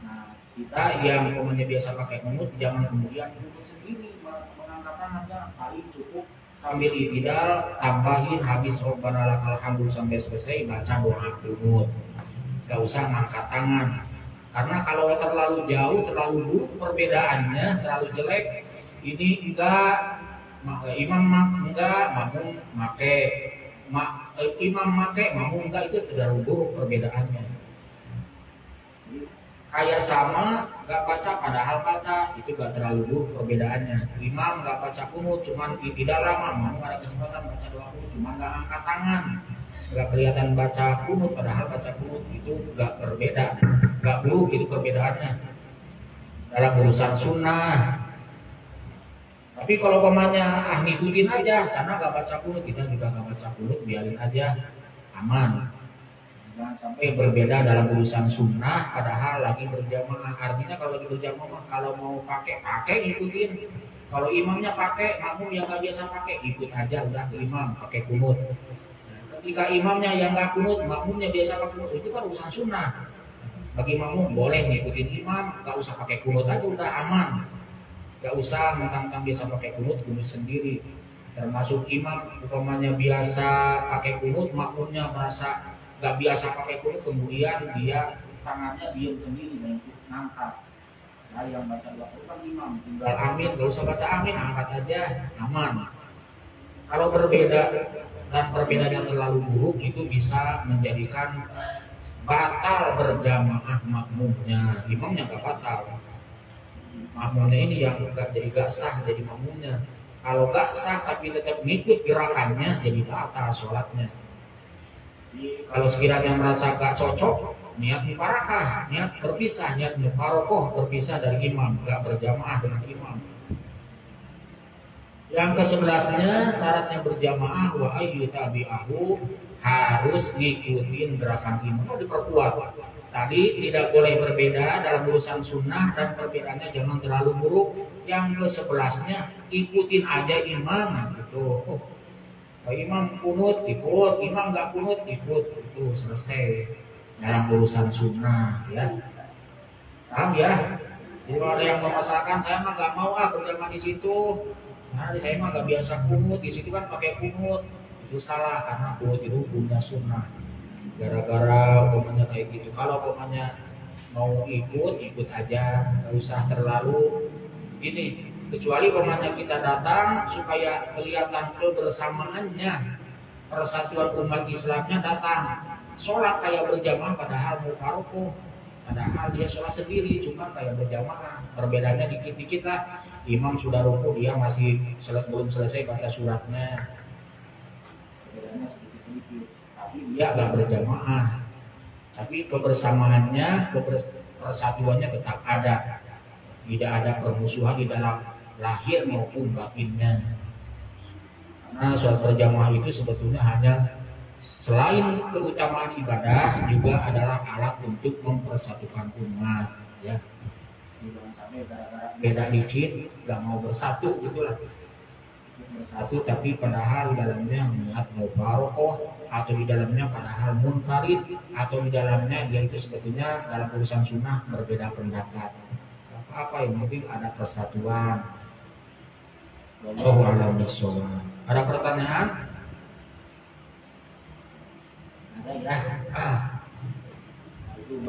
Nah, kita yang umpamanya biasa pakai qunut jangan kemudian qunut sendiri, mengangkat tangannya paling cukup sambil i'tidal, tambahin habis Rabbana lakal hamdu sampai selesai baca doa qunut. Gak usah ngangkat tangan. Karena kalau terlalu jauh, terlalu buruk perbedaannya, terlalu jelek, ini enggak imam enggak, makmum make, imam make, makmum enggak, itu terlalu buruk perbedaannya. Kayak sama, gak baca padahal baca, itu gak terlalu buruk perbedaannya. Imam gak baca qunut, cuman tidak lama, mau ada kesempatan baca doa qunut, cuman gak angkat tangan, gak kelihatan baca qunut padahal baca qunut, itu gak berbeda, gak buruk itu perbedaannya. Dalam urusan sunnah. Tapi kalau pamannya ngikutin aja, sana gak baca qunut, kita juga gak baca qunut, biarin aja, aman. Jangan sampai berbeda dalam urusan sunnah padahal lagi berjamaah. Artinya kalau lagi berjamaah, kalau mau pakai ikutin. Kalau imamnya pakai, makmum yang nggak biasa pakai ikut aja, udah ke imam pakai qunut. Ketika imamnya yang nggak qunut, makmumnya biasa pakai qunut, itu kan urusan sunnah. Bagi makmum boleh ngikutin imam, nggak usah pakai qunut aja, udah aman. Nggak usah mentang-mentang biasa pakai qunut sendiri. Termasuk imam umpamanya biasa pakai qunut, makmumnya merasa gak biasa pakai qunut, kemudian dia tangannya diam sendiri dan ngangkat. Nah, yang baca doa kan imam, tinggal amin, gak usah baca amin, angkat aja, aman. Kalau berbeda dan perbedaan yang terlalu buruk itu bisa menjadikan batal berjamaah makmumnya. Imamnya gak batal, makmumnya ini yang gak sah jadi makmumnya. Kalau gak sah tapi tetap ngikut gerakannya, jadi batal sholatnya. Kalau sekiranya merasa gak cocok, niat mufarakah, niat berpisah, niat mufarokoh, berpisah dari imam, gak berjamaah dengan imam. Yang ke-11-nya syaratnya berjamaah wa ayyu tabi'ahu, harus ngikutin gerakan imam, diperkuat. Tadi tidak boleh berbeda dalam urusan sunnah dan perbedaannya jangan terlalu buruk. Yang ke-11-nya ikutin aja imam gitu. Kalau imam kunut ikut, imam nggak kunut ikut, itu selesai dalam urusan sunnah ya. Paham ya? Jadi kalau ada yang memaksakan saya mah nggak mau berjamaah di situ. Nah, saya mah nggak biasa kunut di situ kan pakai kunut. Itu salah karena kunut itu hukumnya sunnah. Gara-gara umpamanya kayak gitu. Kalau umpamanya mau ikut aja, nggak usah terlalu ini. Kecuali umpamanya kita datang supaya kelihatan kebersamaannya, persatuan umat Islamnya datang. Sholat kayak berjamaah padahal mau parokoh, padahal dia sholat sendiri, cuma kayak berjamaah. Perbedaannya dikit-dikit lah. Imam sudah rukuk, dia masih belum selesai baca suratnya. Perbedaannya sedikit-sedikit. Dia agak berjamaah, tapi kebersamaannya, persatuannya tetap ada. Tidak ada permusuhan di dalam lahir maupun batinnya. Karena sholat berjamaah itu sebetulnya hanya selain keutamaan ibadah juga adalah alat untuk mempersatukan umat. Ya, jangan sampai gara-gara beda dikit nggak mau bersatu gitulah. Bersatu tapi padahal di dalamnya niat mau parokoh, atau di dalamnya padahal munfarid, atau di dalamnya dia itu sebetulnya dalam urusan sunnah berbeda pendapat. Apa yang penting ada persatuan. Wallahu a'lam bishawab. Ada pertanyaan? Ada ya.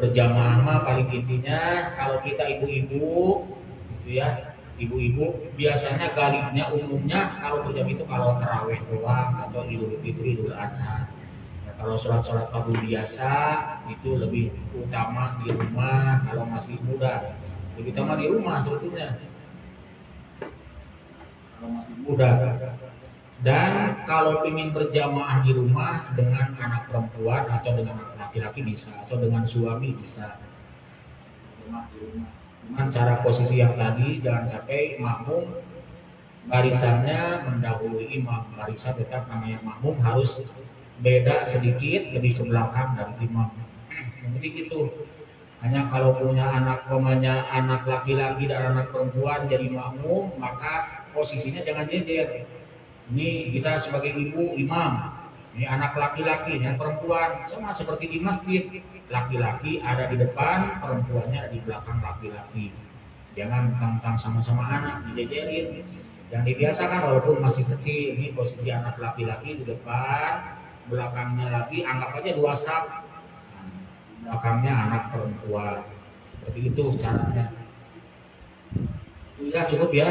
Berjamaah mah paling intinya kalau kita ibu-ibu gitu ya. Ibu-ibu biasanya galibnya umumnya kalau berjamaah itu kalau tarawih doang atau Idul Fitri, Idul Adha. Ya, kalau sholat-sholat fardu biasa itu lebih utama di rumah kalau masih muda. Lebih utama di rumah sebetulnya. Kalau masih muda. Dan kalau ingin berjamaah di rumah dengan anak perempuan atau dengan anak laki-laki bisa, atau dengan suami bisa. Rumah di rumah. Dengan cara posisi yang tadi jangan sampai makmum barisannya mendahului imam. Barisan tetap namanya makmum harus beda sedikit lebih ke belakang dari imam. Yang penting itu. Hanya kalau punya anak laki-laki dan anak perempuan jadi makmum maka posisinya jangan jejer. Ini kita sebagai ibu imam. Ini anak laki-laki dan perempuan sama seperti di masjid. Laki-laki ada di depan, perempuannya ada di belakang laki-laki. Jangan tentang sama-sama anak dijejerin. Yang dibiasakan walaupun masih kecil, ini posisi anak laki-laki di depan, belakangnya lagi anggap aja 2 saf. Belakangnya anak perempuan. Seperti itu caranya. Ya cukup ya.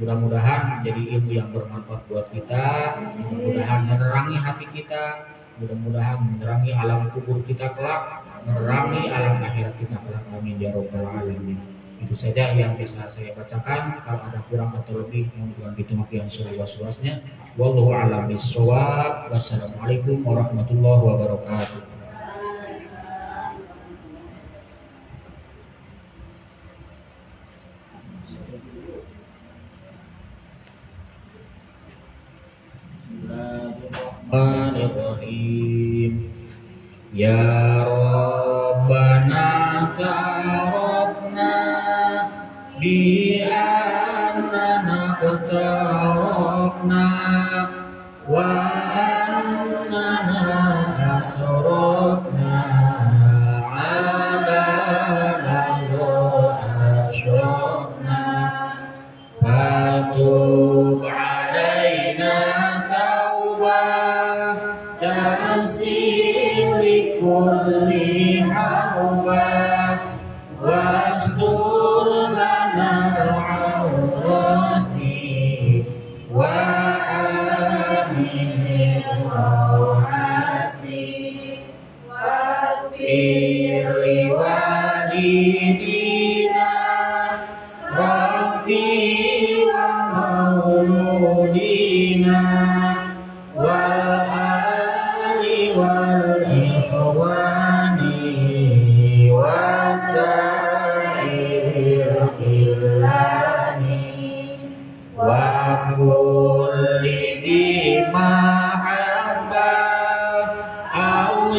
Mudah-mudahan jadi ilmu yang bermanfaat buat kita. Mudah-mudahan menerangi hati kita. Mudah-mudahan menerangi alam kubur kita kelak, menerangi alam akhirat kita kelak. Amin ya rabbal alamin. Itu saja yang bisa saya bacakan. Kalau ada kurang atau lebih mohon dimaafkan yang seluas-luasnya. Wallahu a'lam bishawab. Wassalamualaikum warahmatullahi wabarakatuh. Bismillahirrahmanirrahim. Ya Rabbana tarabna bi annana qatarabna wa annana asrabna ala Allah asyrabna fatub alaina kulli hawba wastur lana al-awrati wa amin rawati wa firli walidina rabbi wa mauludina wa ali wal ikhwani wa sa'ir khilani wa kulli zi mahabba au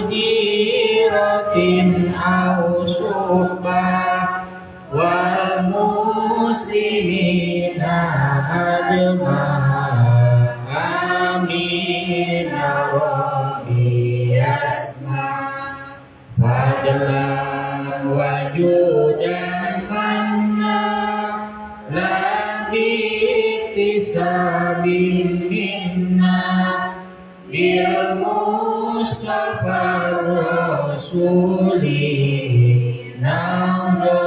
akhiratin au suhbah wal muslimina ajma'in amin ya rabbi yasma fadlan wajudan manna la bi'tisabin minna bil Mustafa Rasuli nangdo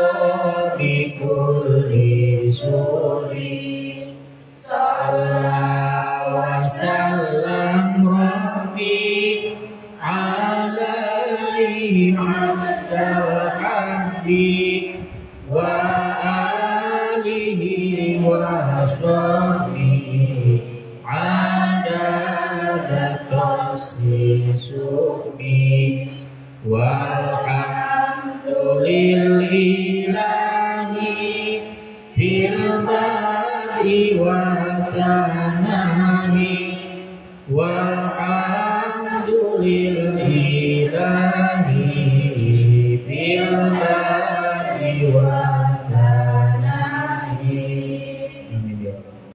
bi kulli suri sallallahu wa sallam rabbi alaihi abdal habbi wa alihi wa sahbihi adada qasri suhbi walhamdulillahi fil bari wa tanami